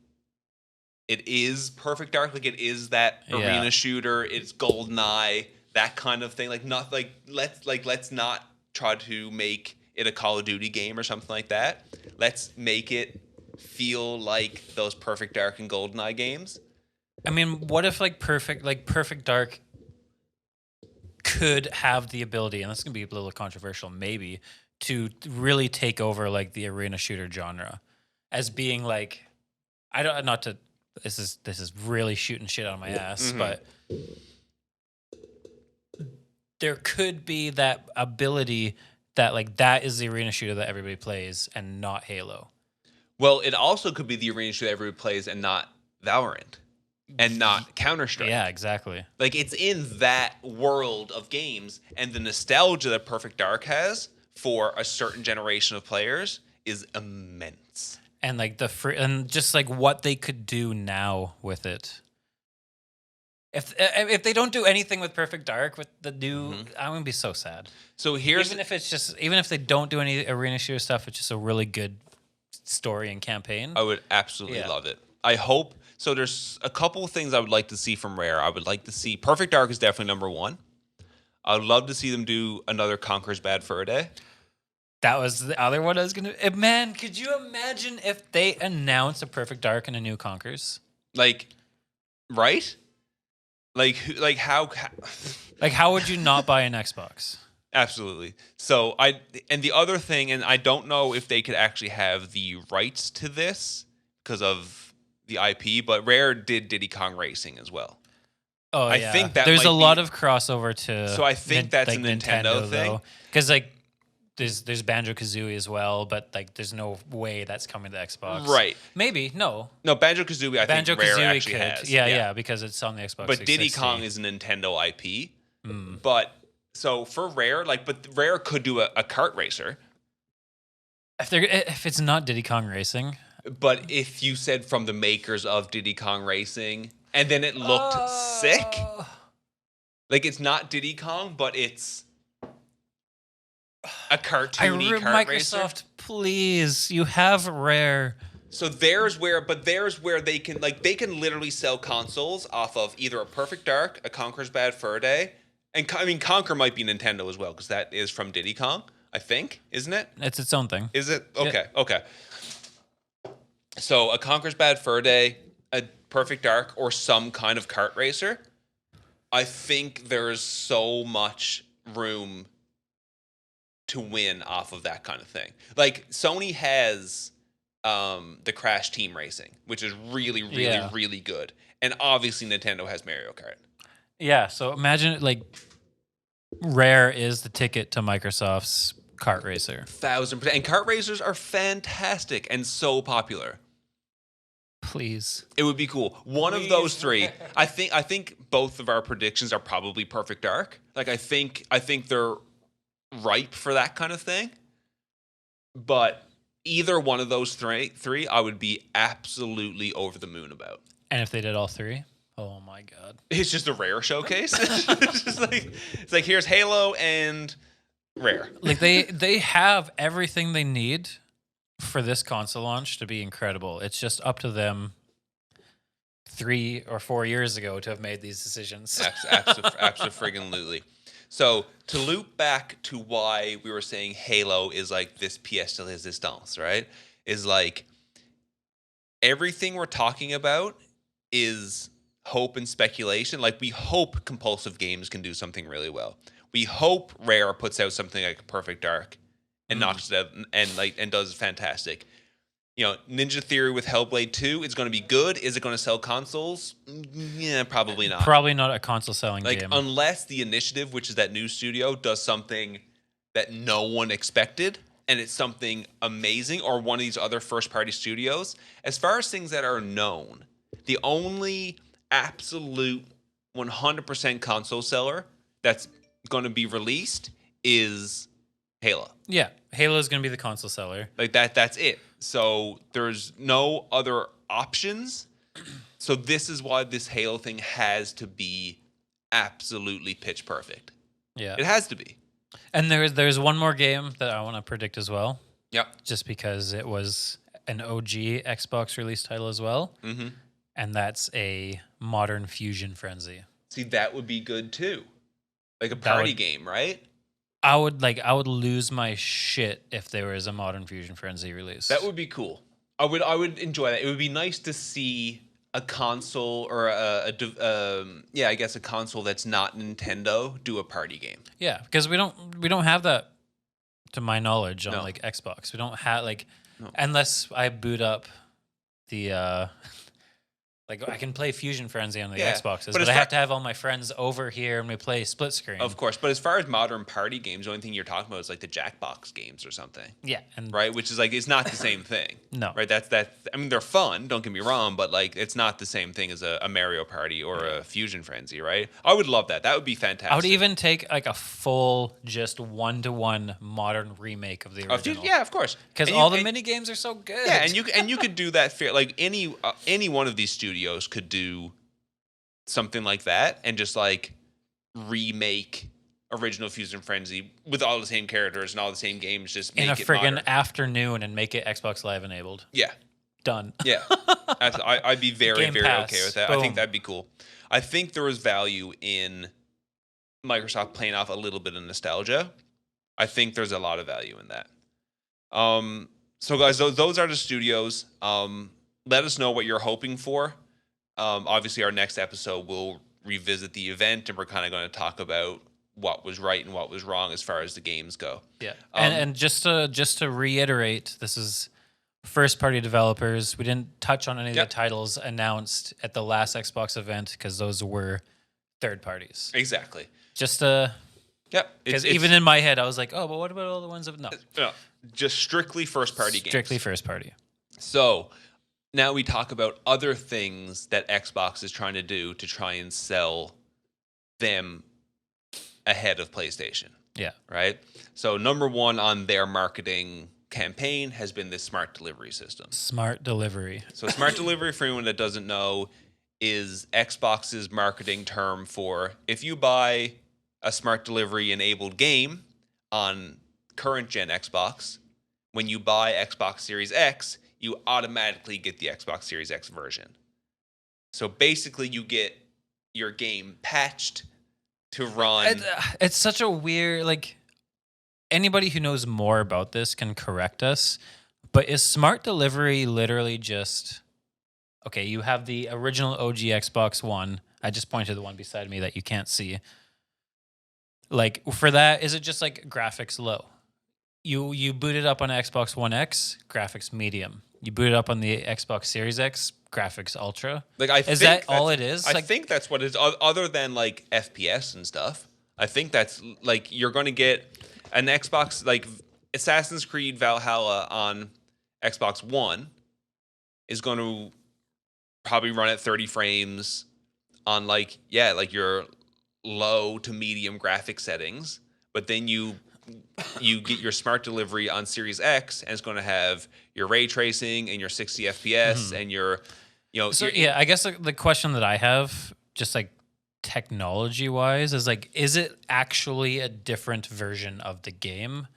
it is Perfect Dark, like it is that arena shooter, it's GoldenEye, that kind of thing. Let's not try to make it a Call of Duty game or something like that. Let's make it feel like those Perfect Dark and GoldenEye games. I mean, what if Perfect Dark could have the ability, and this is gonna be a little controversial, maybe, to really take over like the arena shooter genre as being like, this is really shooting shit out of my ass, but there could be that ability that like that is the arena shooter that everybody plays and not Halo. Well, it also could be the arena shooter that everybody plays and not Valorant. And not Counter-Strike. Yeah, exactly. Like, it's in that world of games, and the nostalgia that Perfect Dark has for a certain generation of players is immense. And like and just like what they could do now with it. If they don't do anything with Perfect Dark with the new, I'm gonna be so sad. So here's even if they don't do any arena shooter stuff, it's just a really good story and campaign. I would absolutely love it. I hope. So there's a couple of things I would like to see from Rare. I would like to see Perfect Dark is definitely number one. I would love to see them do another Conker's Bad Fur Day. That was the other one I was gonna. Man, could you imagine if they announced a Perfect Dark and a new Conkers? Like, right? Like how? Like, how would you not buy an Xbox? Absolutely. So and the other thing, and I don't know if they could actually have the rights to this because of the IP, but Rare did Diddy Kong Racing as well. Oh, I think that there's might a lot of crossover to. So I think that's a Nintendo thing. Because like there's Banjo-Kazooie as well, but like there's no way that's coming to Xbox. Right. Maybe no. No, Banjo-Kazooie. I think Rare actually has. Yeah, because it's on the Xbox. But 360. Diddy Kong is a Nintendo IP. But so for Rare, but Rare could do a kart racer. If it's not Diddy Kong Racing. But if you said from the makers of Diddy Kong Racing, and then it looked sick, like it's not Diddy Kong, but it's a cartoony kart racer. Microsoft, please, you have Rare. So there's where they can literally sell consoles off of either a Perfect Dark, a Conker's Bad Fur Day, and I mean Conker might be Nintendo as well because that is from Diddy Kong, I think, isn't it? It's its own thing. Is it? Okay, okay. So a Conker's Bad Fur Day, a Perfect Dark, or some kind of kart racer. I think there's so much room to win off of that kind of thing. Like Sony has the Crash Team Racing, which is really, really, really good. And obviously Nintendo has Mario Kart. Yeah, so imagine like Rare is the ticket to Microsoft's kart racer. 1000%. And kart racers are fantastic and so popular. Please. It would be cool. One of those three. I think both of our predictions are probably Perfect Dark. Like I think they're ripe for that kind of thing. But either one of those three I would be absolutely over the moon about. And if they did all three? Oh my god. It's just a Rare showcase. it's like here's Halo and Rare. Like they have everything they need for this console launch to be incredible. It's just up to them 3 or 4 years ago to have made these decisions. Absolutely. So to loop back to why we were saying Halo is like this pièce de résistance, right? Is like everything we're talking about is hope and speculation. Like we hope Compulsive Games can do something really well. We hope Rare puts out something like Perfect Dark and knocks it out and does fantastic. You know, Ninja Theory with Hellblade 2 is going to be good. Is it going to sell consoles? Yeah, probably not. Probably not a console selling game. Unless the Initiative, which is that new studio, does something that no one expected, and it's something amazing, or one of these other first-party studios. As far as things that are known, the only absolute 100% console seller that's going to be released is Halo. Yeah, Halo is going to be the console seller. Like that's it. So there's no other options. So this is why this Halo thing has to be absolutely pitch perfect. Yeah. It has to be. And there's one more game that I want to predict as well. Yep. Just because it was an OG Xbox release title as well. Mm-hmm. And that's a modern Fusion Frenzy. See, that would be good too. Like a party game, right? I would lose my shit if there was a modern Fusion Frenzy release. That would be cool. I would enjoy that. It would be nice to see a console or I guess a console that's not Nintendo do a party game. Yeah, because we don't have that, to my knowledge, on No. like Xbox. We don't have unless I boot up the like I can play Fusion Frenzy on the Xboxes, but I have to have all my friends over here and we play split screen. Of course, but as far as modern party games, the only thing you're talking about is like the Jackbox games or something. Yeah, and Right, which is like it's not the same thing. No. Right, that's I mean they're fun, don't get me wrong, but like it's not the same thing as a Mario Party or a Fusion Frenzy, right? I would love that. That would be fantastic. I would even take like a full just 1-to-1 modern remake of the original. Yeah, of course. Because all the mini games are so good. Yeah, and you could do that fair. Like any one of these studios could do something like that and just like remake original Fusion Frenzy with all the same characters and all the same games. Just make in a it friggin' modern. afternoon and make it Xbox Live enabled. Yeah, Done. yeah. I'd be very Game very Pass. okay with that. I think Boom. that'd be cool. I think there was value in Microsoft playing off a little bit of nostalgia. I think there's a lot of value in that. So guys, those are the studios. Let us know what you're hoping for. Obviously, our next episode will revisit the event, and we're kind of going to talk about what was right and what was wrong as far as the games go. Yeah, and just to reiterate, this is first party developers. We didn't touch on any of the titles announced at the last Xbox event because those were third parties. Exactly. Just Yep. because even in my head, I was like, oh, but what about all the ones that no, just strictly first party games. strictly first party. So now we talk about other things that Xbox is trying to do to try and sell them ahead of PlayStation. Yeah. Right? So number one on their marketing campaign has been this smart delivery system. Smart delivery. So smart delivery, for anyone that doesn't know, is Xbox's marketing term for if you buy a smart delivery enabled game on current gen Xbox, when you buy Xbox Series X, you automatically get the Xbox Series X version. So basically you get your game patched to run. It's such a weird, like, anybody who knows more about this can correct us, but is smart delivery literally just, okay, you have the original OG Xbox One. I just pointed to the one beside me that you can't see. Like, for that, is it just like graphics low? You boot it up on Xbox One X, graphics medium. You boot it up on the Xbox Series X, graphics ultra. Like, is that all it is? I think that's what it is, other than like FPS and stuff. I think that's like you're going to get an Xbox, like Assassin's Creed Valhalla on Xbox One is going to probably run at 30 frames on like your low to medium graphic settings, but then you get your smart delivery on Series X and it's going to have your ray tracing and your 60 FPS and your, So yeah, I guess the question that I have, just like technology wise, is like, is it actually a different version of the game,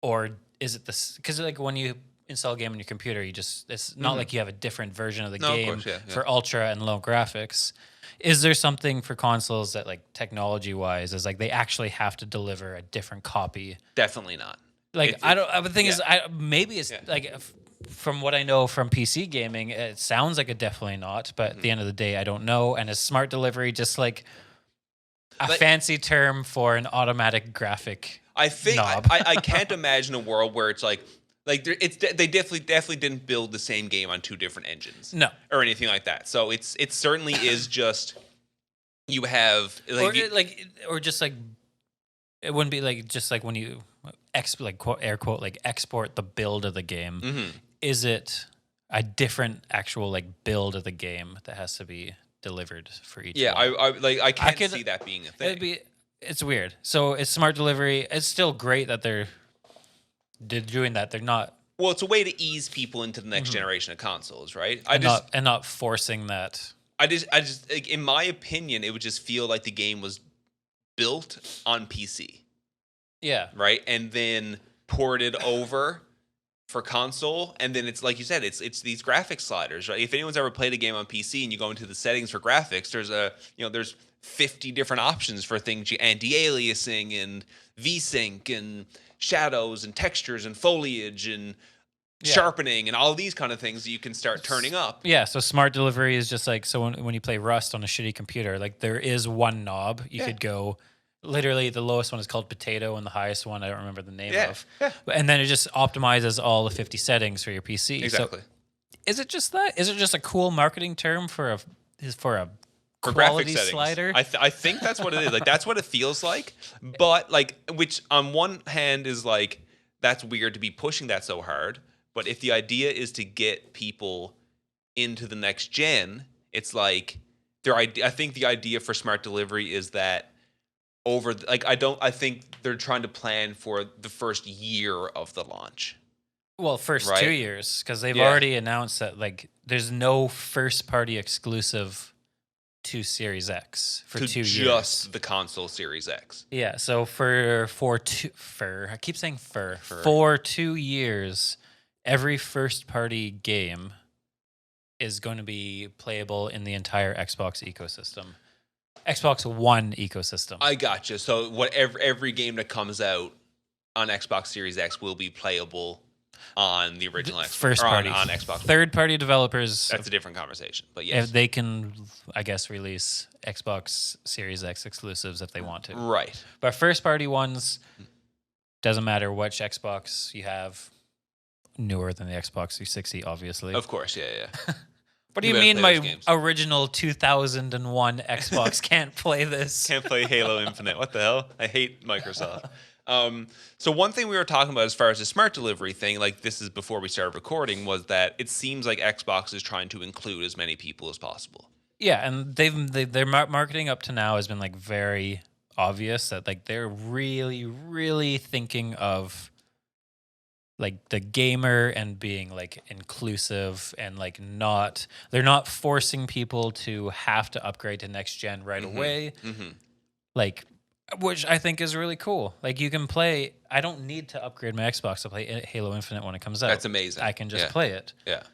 or is it this? Because like when you install a game on your computer, it's not like you have a different version of the game of course, for ultra and low graphics. Is there something for consoles that like technology wise is like they actually have to deliver a different copy? Definitely not. Like the thing is, maybe it's like from what I know from PC gaming, it sounds like it definitely not. But at the end of the day, I don't know. And is smart delivery just like a fancy term for an automatic graphic. I think knob. I can't imagine a world where it's like they definitely didn't build the same game on two different engines, No. or anything like that. So it certainly is just you have or just like it wouldn't be like just like when you air quote like export the build of the game. Mm-hmm. Is it a different actual like build of the game that has to be delivered for each? Yeah, one? I can't see that being a thing. It's weird. So it's smart delivery. It's still great that they're doing that. They're not. Well, it's a way to ease people into the next generation of consoles, right? Not forcing that. I just like, in my opinion, it would just feel like the game was built on PC. Yeah. Right? And then ported over for console, and then it's like you said, it's these graphics sliders, right? If anyone's ever played a game on PC and you go into the settings for graphics, there's 50 different options for things, anti-aliasing and VSync and shadows and textures and foliage and sharpening and all these kind of things that you can start turning up. Yeah, so smart delivery is just like, so when you play Rust on a shitty computer, like there is one knob you could go. Literally, the lowest one is called potato, and the highest one I don't remember the name of. Yeah. And then it just optimizes all the 50 settings for your PC. Exactly. So is it just that? Is it just a cool marketing term for a For quality graphic settings. slider? I think that's what it is. Like that's what it feels like. But like, which on one hand is like that's weird to be pushing that so hard. But if the idea is to get people into the next gen, it's like I think the idea for smart delivery is that I think they're trying to plan for the first year of the launch. Well, first right? 2 years, because they've already announced that like there's no first party exclusive to Series X for 2 years. Just the console Series X. Yeah, so for 2 years, every first party game is going to be playable in the entire Xbox ecosystem. Xbox One ecosystem. I gotcha. So every game that comes out on Xbox Series X will be playable on the original Xbox. First party. On Xbox. Third party developers. That's a different conversation. But yes. They can, I guess, release Xbox Series X exclusives if they want to. Right. But first party ones, doesn't matter which Xbox you have, newer than the Xbox 360, obviously. Of course, yeah. What do you mean my original 2001 Xbox can't play this? Can't play Halo Infinite. What the hell? I hate Microsoft. So one thing we were talking about as far as the smart delivery thing, like this is before we started recording, was that it seems like Xbox is trying to include as many people as possible. Yeah, and their marketing up to now has been like very obvious that like they're really, really thinking of like the gamer and being like inclusive and like they're not forcing people to have to upgrade to next gen right away. Mm-hmm. Like, which I think is really cool. Like you can play, I don't need to upgrade my Xbox to play Halo Infinite when it comes out. That's amazing. I can just play it. Yeah.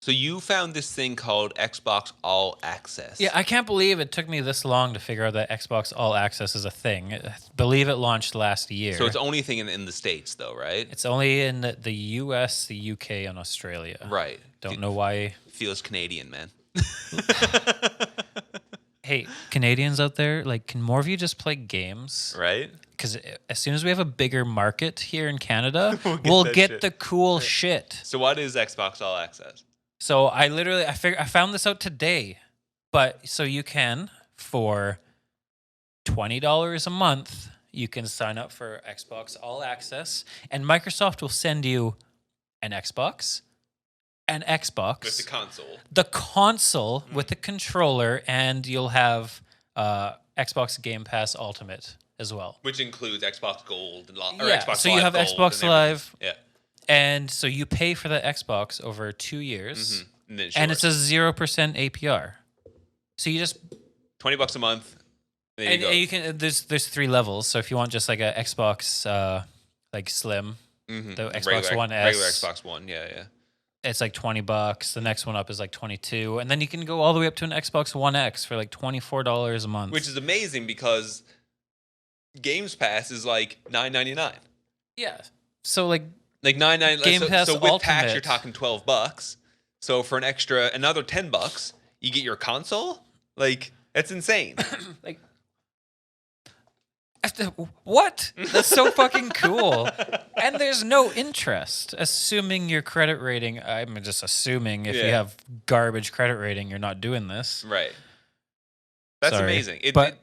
So you found this thing called Xbox All Access. Yeah, I can't believe it took me this long to figure out that Xbox All Access is a thing. I believe it launched last year. So it's only a thing in the States, though, right? It's only in the US, the UK, and Australia. Right. Don't know why. Feels Canadian, man. Hey, Canadians out there, like, can more of you just play games? Right. Because as soon as we have a bigger market here in Canada, we'll get the cool shit. So what is Xbox All Access? So I found this out today, but so you can, for $20 a month, you can sign up for Xbox All Access, and Microsoft will send you an Xbox With the console. with the controller, and you'll have Xbox Game Pass Ultimate as well. Which includes Xbox Gold and Xbox so Live you have Gold Xbox Live. Yeah. And so you pay for the Xbox over 2 years, and it's a 0% APR. So you just $20 a month. And you can there's 3 levels. So if you want just like a Xbox like Slim, the Xbox One S, regular Xbox One, yeah, it's like $20. The next one up is like $22, and then you can go all the way up to an Xbox One X for like $24 a month, which is amazing because Games Pass is like $9.99. Yeah. So like $9.99. Game Pass so with Ultimate, tax, you're talking $12. So for another $10, you get your console. Like that's insane. Like What? That's so fucking cool. And there's no interest. Assuming your credit rating, I'm just assuming if you have garbage credit rating, you're not doing this. Right. That's Sorry. amazing. But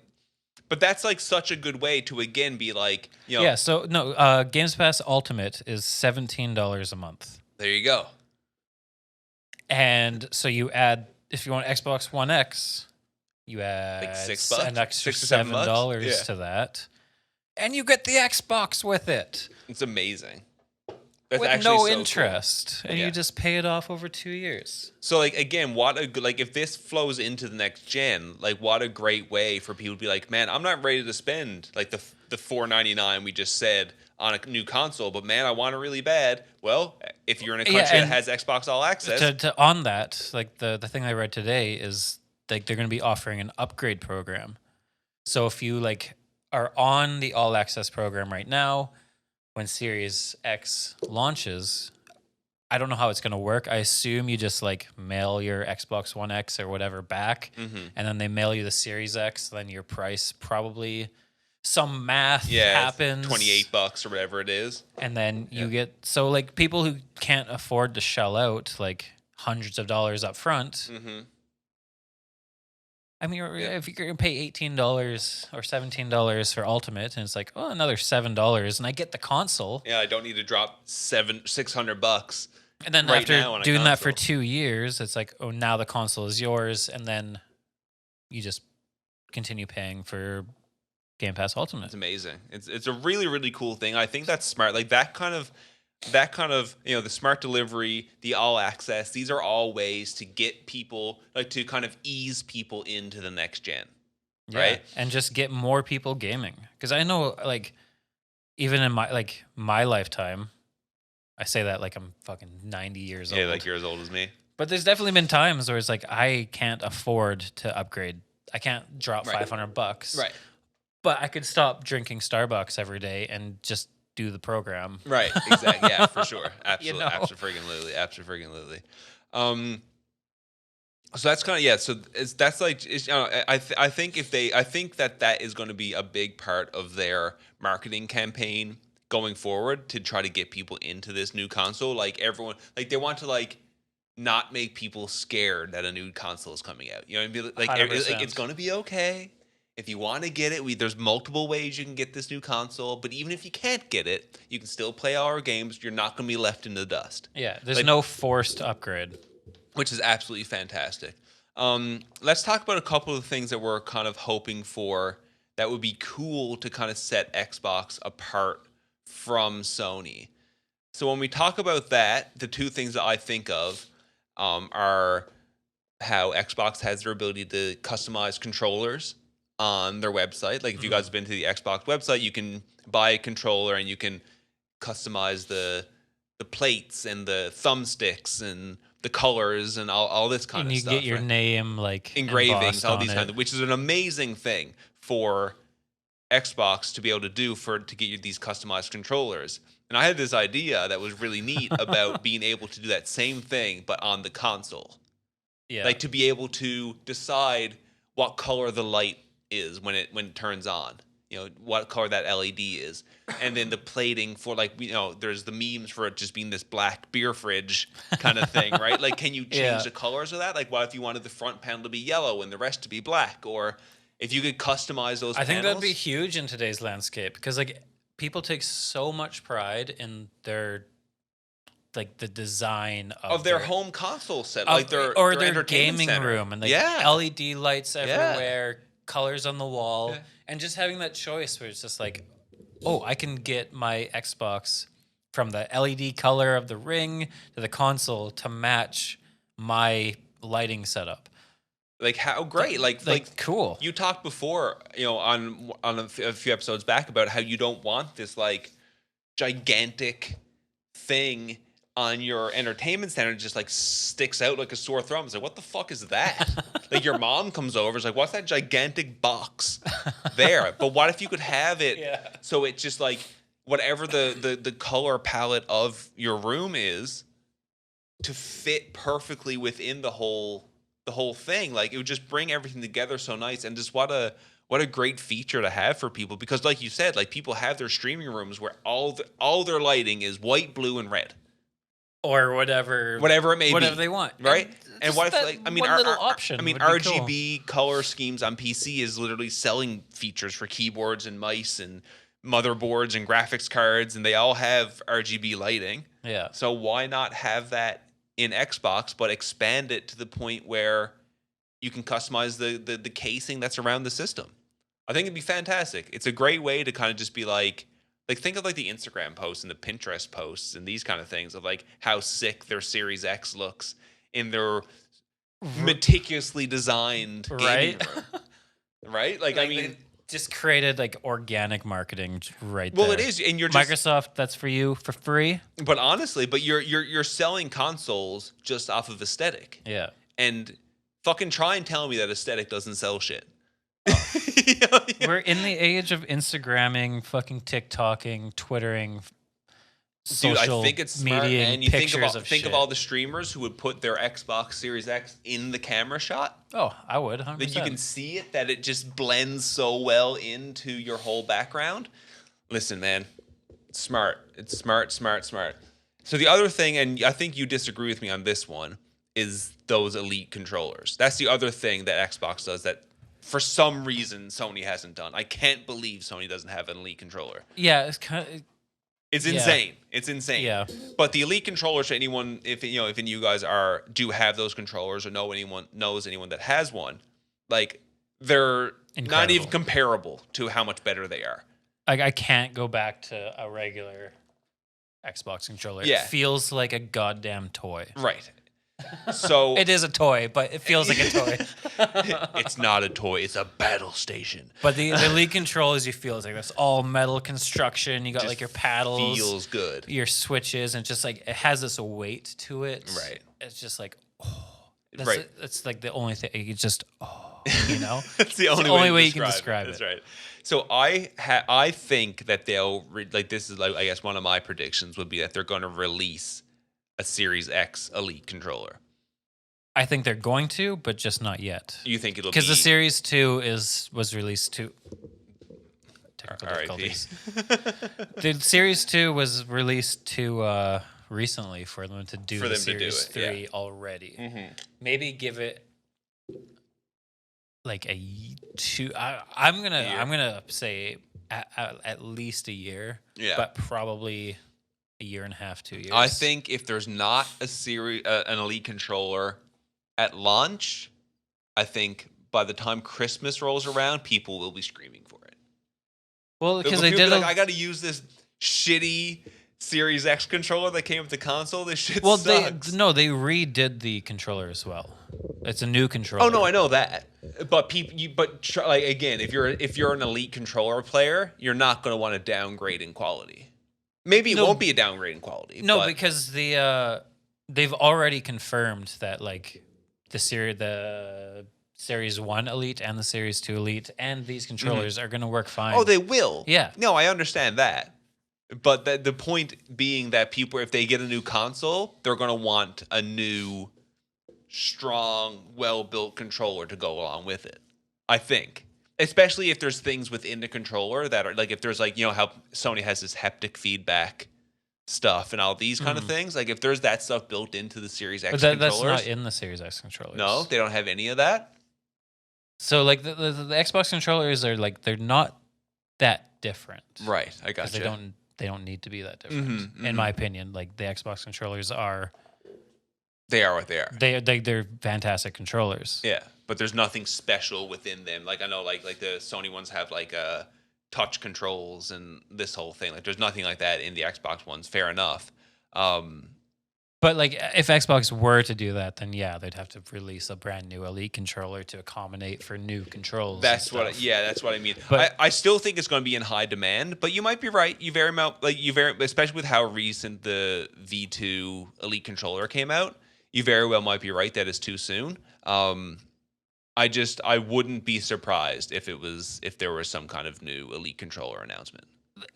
that's like such a good way to again be like, you know. Yeah, so no, Games Pass Ultimate is $17 a month. There you go. And so you add, if you want Xbox One X, you add Like $6, an extra $6 or $7 $7 to that. And you get the Xbox with it. It's amazing. That's With actually no so interest. cool. And Yeah. you just pay it off over 2 years. So like again, what a good, like if this flows into the next gen, like what a great way for people to be like, man, I'm not ready to spend like the $4.99 we just said on a new console, but man, I want it really bad. Well, if you're in a country that has Xbox All Access, On that, like the thing I read today is like they're going to be offering an upgrade program. So if you like are on the All Access program right now, when Series X launches, I don't know how it's going to work. I assume you just like mail your Xbox One X or whatever back, and then they mail you the Series X. Then your price probably some math happens, $28 or whatever it is, and then you get so like people who can't afford to shell out like hundreds of dollars up front. I mean, if you're gonna pay $18 or $17 for Ultimate, and it's like, oh, another $7, and I get the console. Yeah, I don't need to drop $600. And then right after now on a doing that for console. 2 years, it's like, oh, now the console is yours, and then you just continue paying for Game Pass Ultimate. It's amazing. It's a really, really cool thing. I think that's smart. Like that kind of, you know, the smart delivery, the all access, these are all ways to get people, like to kind of ease people into the next gen. Right? And just get more people gaming. Because I know, like, even in my lifetime, I say that like I'm fucking 90 years old. Yeah, like you're as old as me. But there's definitely been times where it's like I can't afford to upgrade. I can't drop $500. Right. But I could stop drinking Starbucks every day and just do the program. Right. Exactly. Yeah, for sure. Absolutely. You know? Absolutely. Absolutely. So that's kind of So that's like you know, I think that is going to be a big part of their marketing campaign going forward to try to get people into this new console. Like everyone, like they want to like not make people scared that a new console is coming out. You know what I mean? Like it's going to be okay. If you want to get it, there's multiple ways you can get this new console. But even if you can't get it, you can still play all our games. You're not going to be left in the dust. Yeah, there's no forced upgrade. Which is absolutely fantastic. Let's talk about a couple of things that we're kind of hoping for that would be cool to kind of set Xbox apart from Sony. So when we talk about that, the two things that I think of are how Xbox has their ability to customize controllers on their website. Like if you guys have been to the Xbox website, you can buy a controller and you can customize the plates and the thumbsticks and the colors and all this kind of stuff. And you get your name like engravings, all these kind of, which is an amazing thing for Xbox to be able to do to get you these customized controllers. And I had this idea that was really neat about being able to do that same thing but on the console. Yeah. Like to be able to decide what color the light is when it turns on. You know, what color that LED is. And then the plating for like, you know, there's the memes for it just being this black beer fridge kind of thing, right? Like, can you change the colors of that? Like, what if you wanted the front panel to be yellow and the rest to be black? Or if you could customize those panels? I think that'd be huge in today's landscape because like people take so much pride in their like the design of their home console set, like their gaming center. Room and like LED lights everywhere, colors on the wall, and just having that choice where it's just like, oh, I can get my Xbox from the LED color of the ring to the console to match my lighting setup. Like how great, like cool. You talked before, you know, on a few episodes back about how you don't want this like gigantic thing on your entertainment center just like sticks out like a sore thumb. It's like, what the fuck is that? Like your mom comes over, it's like, what's that gigantic box there? But what if you could have it so it's just like whatever the color palette of your room is to fit perfectly within the whole thing. Like it would just bring everything together so nice. And just what what a great feature to have for people, because like you said, like people have their streaming rooms where all their lighting is white, blue, and red. Or whatever it may be. Whatever they want. Right? And what if, that like, I mean, one little option would be RGB color schemes on PC is literally selling features for keyboards and mice and motherboards and graphics cards, and they all have RGB lighting. Yeah. So why not have that in Xbox, but expand it to the point where you can customize the casing that's around the system? I think it'd be fantastic. It's a great way to kind of just be like think of like the Instagram posts and the Pinterest posts and these kind of things of like how sick their Series X looks in their meticulously designed gaming room. Right? Like I mean, just created like organic marketing right there. Well, it is, and you're just, Microsoft. That's for you for free. But honestly, you're selling consoles just off of aesthetic. Yeah. And fucking try and tell me that aesthetic doesn't sell shit. We're in the age of Instagramming, fucking TikToking, Twittering, social I think it's smart, media, and you think of all the streamers who would put their Xbox Series X in the camera shot. Oh, I would. 100%. That you can see it, that it just blends so well into your whole background. Listen, man, it's smart. It's smart. So the other thing, and I think you disagree with me on this one, is those Elite controllers. That's the other thing that Xbox does that for some reason Sony hasn't done. I can't believe Sony doesn't have an Elite controller. Yeah, it's kind of... It's insane. It's insane. Yeah. But the Elite controllers, for anyone, if you guys do have those controllers or knows anyone that has one, like they're not even comparable to how much better they are. Like I can't go back to a regular Xbox controller. Yeah. It feels like a goddamn toy. Right. So it is a toy, but it feels like a toy. It's not a toy. It's a battle station. But the Elite controllers, you feel it's like this all metal construction. You got like your paddles. Feels good. Your switches, and just like it has this weight to it. Right. It's just like That's like the only thing. You just It's the only way you can describe it. That's right. So I think that they'll this is like, I guess one of my predictions would be that they're going to release a Series X Elite controller. I think they're going to, but just not yet. You think it'll be... Because the Series 2 was released to... Technical difficulties. The Series 2 was released to recently for them to do the Series 3 already. Mm-hmm. Maybe give it like a 2... I'm gonna say at least a year. Yeah. But probably... a year and a half, 2 years. I think if there's not an Elite controller at launch, I think by the time Christmas rolls around, people will be screaming for it. Well, because they did. I got to use this shitty Series X controller that came with the console. This shit sucks. They redid the controller as well. It's a new controller. Oh no, I know that. But again, if you're an Elite controller player, you're not going to want to downgrade in quality. Maybe it won't be a downgrade in quality. No, because they've already confirmed that like the Series 1 Elite and the Series 2 Elite and these controllers are going to work fine. Oh, they will. Yeah. No, I understand that. But the point being that people, if they get a new console, they're going to want a new, strong, well-built controller to go along with it. I think. Especially if there's things within the controller that are like, if there's like, how Sony has this haptic feedback stuff and all these kind of things. Like if there's that stuff built into the Series X controllers. That's not in the Series X controllers. No, they don't have any of that. So like the Xbox controllers are like, they're not that different. Right. I got you. They don't need to be that different. In my opinion, like the Xbox controllers are. They are what they are. They're fantastic controllers. Yeah. But there's nothing special within them. Like I know, like the Sony ones have like touch controls and this whole thing. Like there's nothing like that in the Xbox ones. Fair enough. But like if Xbox were to do that, then yeah, they'd have to release a brand new Elite controller to accommodate for new controls. That's what I mean. But I still think it's going to be in high demand. But you might be right. Especially with how recent the V2 Elite controller came out. You very well might be right that it's too soon. I wouldn't be surprised if there was some kind of new Elite controller announcement.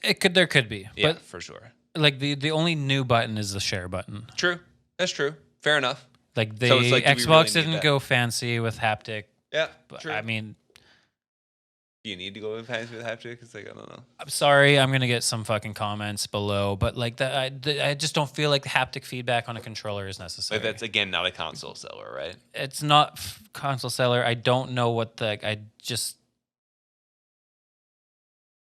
There could be. Yeah, but for sure. Like the only new button is the share button. True. That's true. Fair enough. Like Xbox didn't go fancy with haptic. Yeah. But true. I mean, Do you need to go with haptic? It's like, I don't know. I'm sorry, I'm gonna get some fucking comments below, but like I just don't feel like the haptic feedback on a controller is necessary. But that's again not a console seller, right? It's not console seller. I don't know what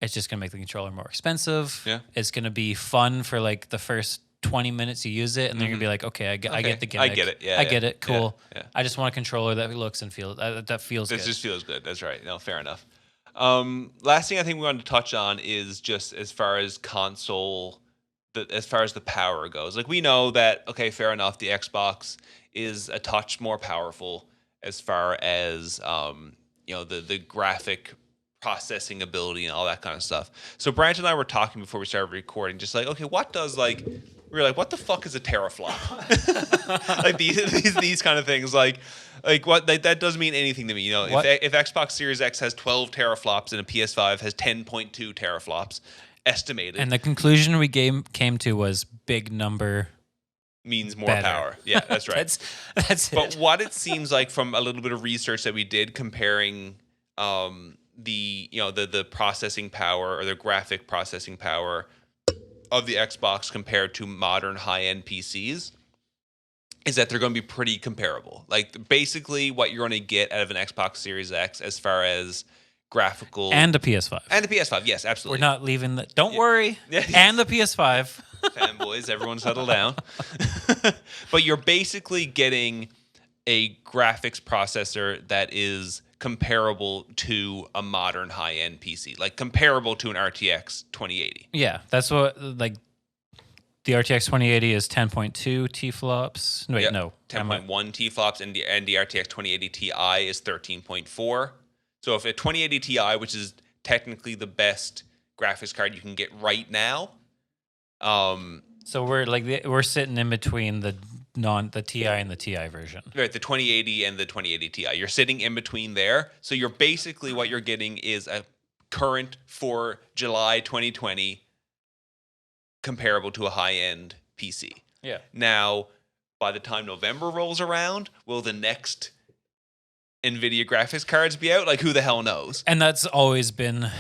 it's just gonna make the controller more expensive. Yeah. It's gonna be fun for like the first 20 minutes you use it, and they're gonna be like, okay, I get the gimmick. I get it. Yeah, I get it. Cool. Yeah. I just want a controller that looks and feels that feels This good. just feels good. That's right. No, fair enough. Last thing I think we wanted to touch on is just as far as console, as far as the power goes. Like we know that, okay, fair enough, the Xbox is a touch more powerful as far as the graphic processing ability and all that kind of stuff. So Branch and I were talking before we started recording, just like, okay, what the fuck is a teraflop? Like these kind of things, like what that doesn't mean anything to me. You know, if Xbox Series X has 12 teraflops and a PS5 has 10.2 teraflops estimated, and the conclusion we came to was big number means more better. power. Yeah, that's right. that's But it. what it seems like from a little bit of research that we did comparing the processing power or the graphic processing power of the Xbox compared to modern high-end PCs is that they're going to be pretty comparable. Like basically what you're going to get out of an Xbox Series X as far as graphical And the PS5. and the PS5, yes, absolutely. We're not leaving the. Don't worry. Yeah. And the PS5. Fanboys, everyone settle down. But you're basically getting a graphics processor that is comparable to a modern high-end PC, like comparable to an RTX 2080. Yeah, that's what like. The RTX 2080 is 10.2 T-flops. Wait, Yep. no. 10.1 T-flops, and the RTX 2080 Ti is 13.4. So if a 2080 Ti, which is technically the best graphics card you can get right now, So we're sitting in between the Ti and the Ti version. right, the 2080 and the 2080 Ti, you're sitting in between there. So you're basically what you're getting is a current for July 2020 comparable to a high-end PC. Yeah. Now, by the time November rolls around, will the next NVIDIA graphics cards be out? Like, who the hell knows? And that's always been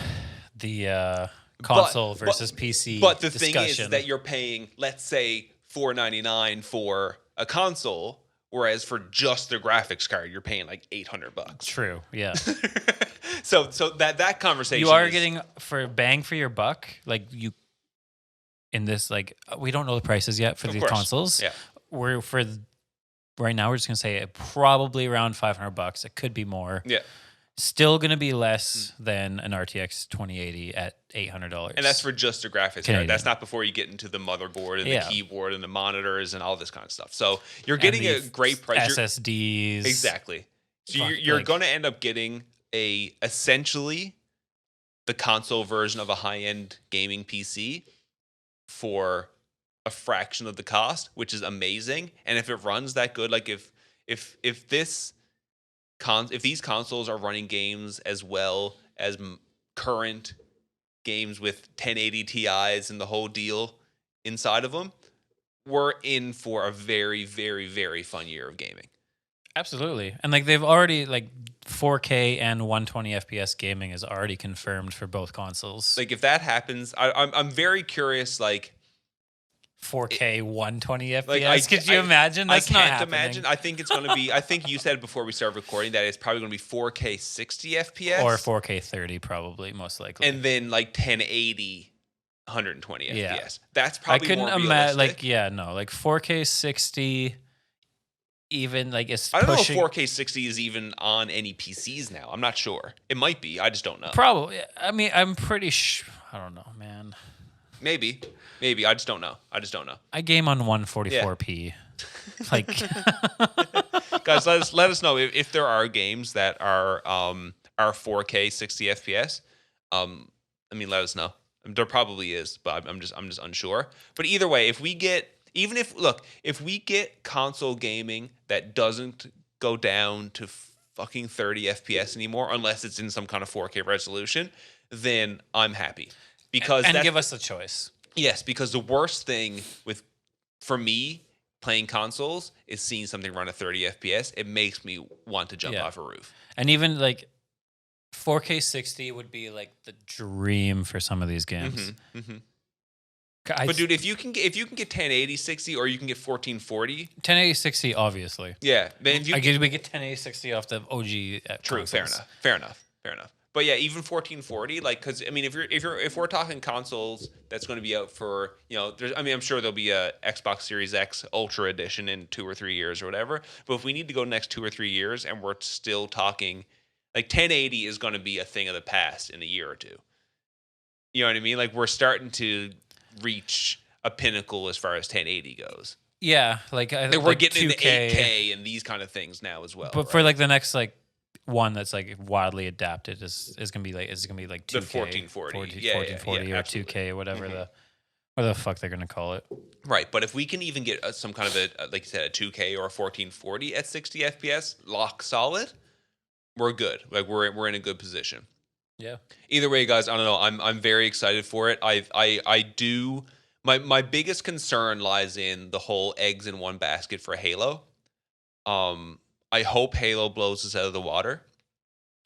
the console versus PC But the discussion. thing is that you're paying, let's say, $499 for a console, whereas for just the graphics card, you're paying like $800. True, yeah. So that conversation You are is, getting for bang for your buck, like you in this, like we don't know the prices yet for Of these course. consoles. Yeah. Right now we're just gonna say probably around $500. It could be more. Yeah. Still gonna be less than an RTX 2080 at $800. And that's for just the graphics Canadian. card. That's not before you get into the motherboard and Yeah. the keyboard and the monitors and all this kind of stuff. So you're getting a great price. You're- SSDs. Exactly. So Fuck, you're like- going to end up getting essentially the console version of a high-end gaming PC for a fraction of the cost, which is amazing. And if it runs that good, like if these consoles are running games as well as current games with 1080 Ti's and the whole deal inside of them, we're in for a very, very, very fun year of gaming. Absolutely. And like they've already like 4K and 120 FPS gaming is already confirmed for both consoles. Like if that happens, I'm very curious. Like 4K 120 FPS. Like, Could you imagine? That's I not can't happening. imagine. I think it's going to be. I think you said before we started recording that it's probably going to be 4K 60 FPS Or 4K 30 probably, most likely. and then like 1080 120 Yeah. FPS. That's I probably couldn't more imagine. realistic. Like 4K 60 even like it's I don't pushing. know if 4K 60 is even on any PCs now. I'm not sure. It might be. I just don't know. Probably. I mean, I'm pretty sure. I don't know, man. Maybe. I just don't know. I game on 144p. Like, Guys, let us know if there are games that are 4K 60 FPS. I mean, let us know. There probably is, but I'm just unsure. But either way, if we get console gaming that doesn't go down to fucking 30 FPS anymore, unless it's in some kind of 4K resolution, then I'm happy. Because and that's- give us a choice. Yes, because the worst thing for me playing consoles is seeing something run at 30 FPS. It makes me want to jump Yeah. off a roof. And even like 4K 60 would be like the dream for some of these games. But dude, if you can get 1080 60 or you can get 1440, 1080 60 obviously. yeah, then you we get 1080 60 off the OG. true, consoles. fair enough. But yeah, even 1440, like, because I mean, if we're talking consoles that's going to be out for, I'm sure there'll be a Xbox Series X Ultra Edition in 2 or 3 years or whatever. But if we need to go next 2 or 3 years and we're still talking, like 1080 is going to be a thing of the past in a year or two. You know what I mean? Like, we're starting to reach a pinnacle as far as 1080 goes. Yeah, like And we're getting into 8K and these kind of things now as well. But for like the next like one that's like wildly adapted is gonna be like 2K, the 1440, 1440 or 2K or whatever the fuck they're gonna call it. Right, but if we can even get some kind of like you said, a 2K or a 1440 at 60 FPS, lock solid, we're good. Like we're in a good position. Yeah. Either way, guys, I don't know. I'm very excited for it. I do. My biggest concern lies in the whole eggs in one basket for Halo. I hope Halo blows us out of the water,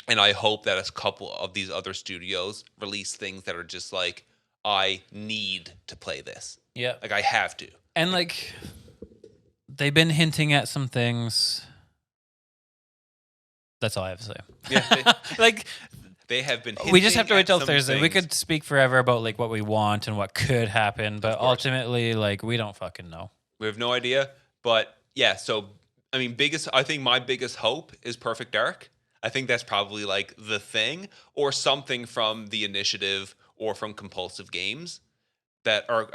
and I hope that a couple of these other studios release things that are just like, I need to play this. Yeah. Like I have to. And like they've been hinting at some things. That's all I have to say. Yeah. Like they have been. We just have to wait till some Thursday. We things. could speak forever about like what we want and what could happen, but course. ultimately, like we don't fucking know. We have no idea. But yeah, so I mean, I think my biggest hope is Perfect Dark. I think that's probably like the thing, or something from the Initiative or from Compulsive Games that are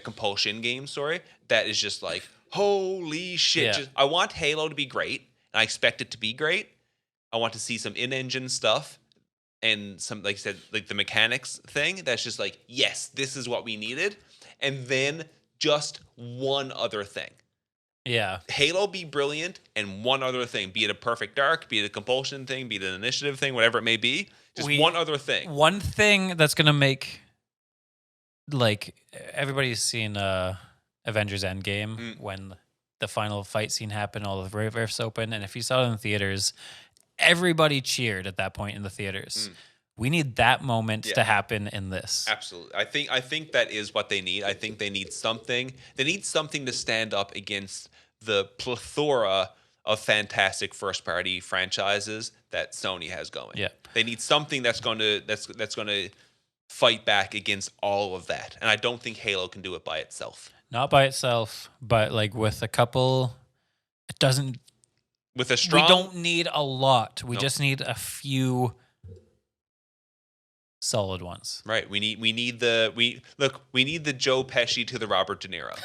Compulsion Games. Sorry, that is just like holy shit. Yeah. I want Halo to be great, and I expect it to be great. I want to see some in-engine stuff and some, like I said, like the mechanics thing. That's just like, yes, this is what we needed, and then just one other thing. Yeah. Halo be brilliant, and one other thing, be it a Perfect Dark, be it a Compulsion thing, be it an Initiative thing, whatever it may be, just one other thing. One thing that's gonna make, like, everybody's seen Avengers Endgame when the final fight scene happened, all the rifts open, and if you saw it in theaters, everybody cheered at that point in the theaters. We need that moment to happen in this. Absolutely. I think that is what they need. I think they need something. They need something to stand up against the plethora of fantastic first-party franchises that Sony has going. Yeah. They need something that's going to fight back against all of that. And I don't think Halo can do it by itself. Not by itself, but like with a couple, it doesn't. With a strong, we don't need a lot. We just need a few solid ones. Right. We need the Joe Pesci to the Robert De Niro.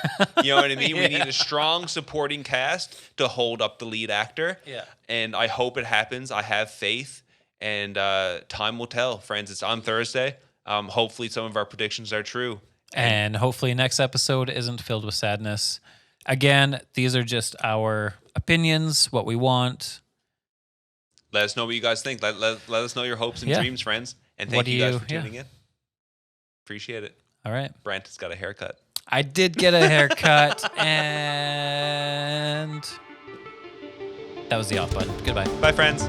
You know what I mean? We need a strong supporting cast to hold up the lead actor. Yeah. And I hope it happens. I have faith, and time will tell, friends. It's on Thursday. Hopefully some of our predictions are true. And hopefully next episode isn't filled with sadness. Again, these are just our opinions, what we want. Let us know what you guys think. Let us know your hopes and dreams, friends. And thank you guys for tuning in. Appreciate it. All right. Brant has got a haircut. I did get a haircut, and that was the off button. Goodbye. Bye, friends.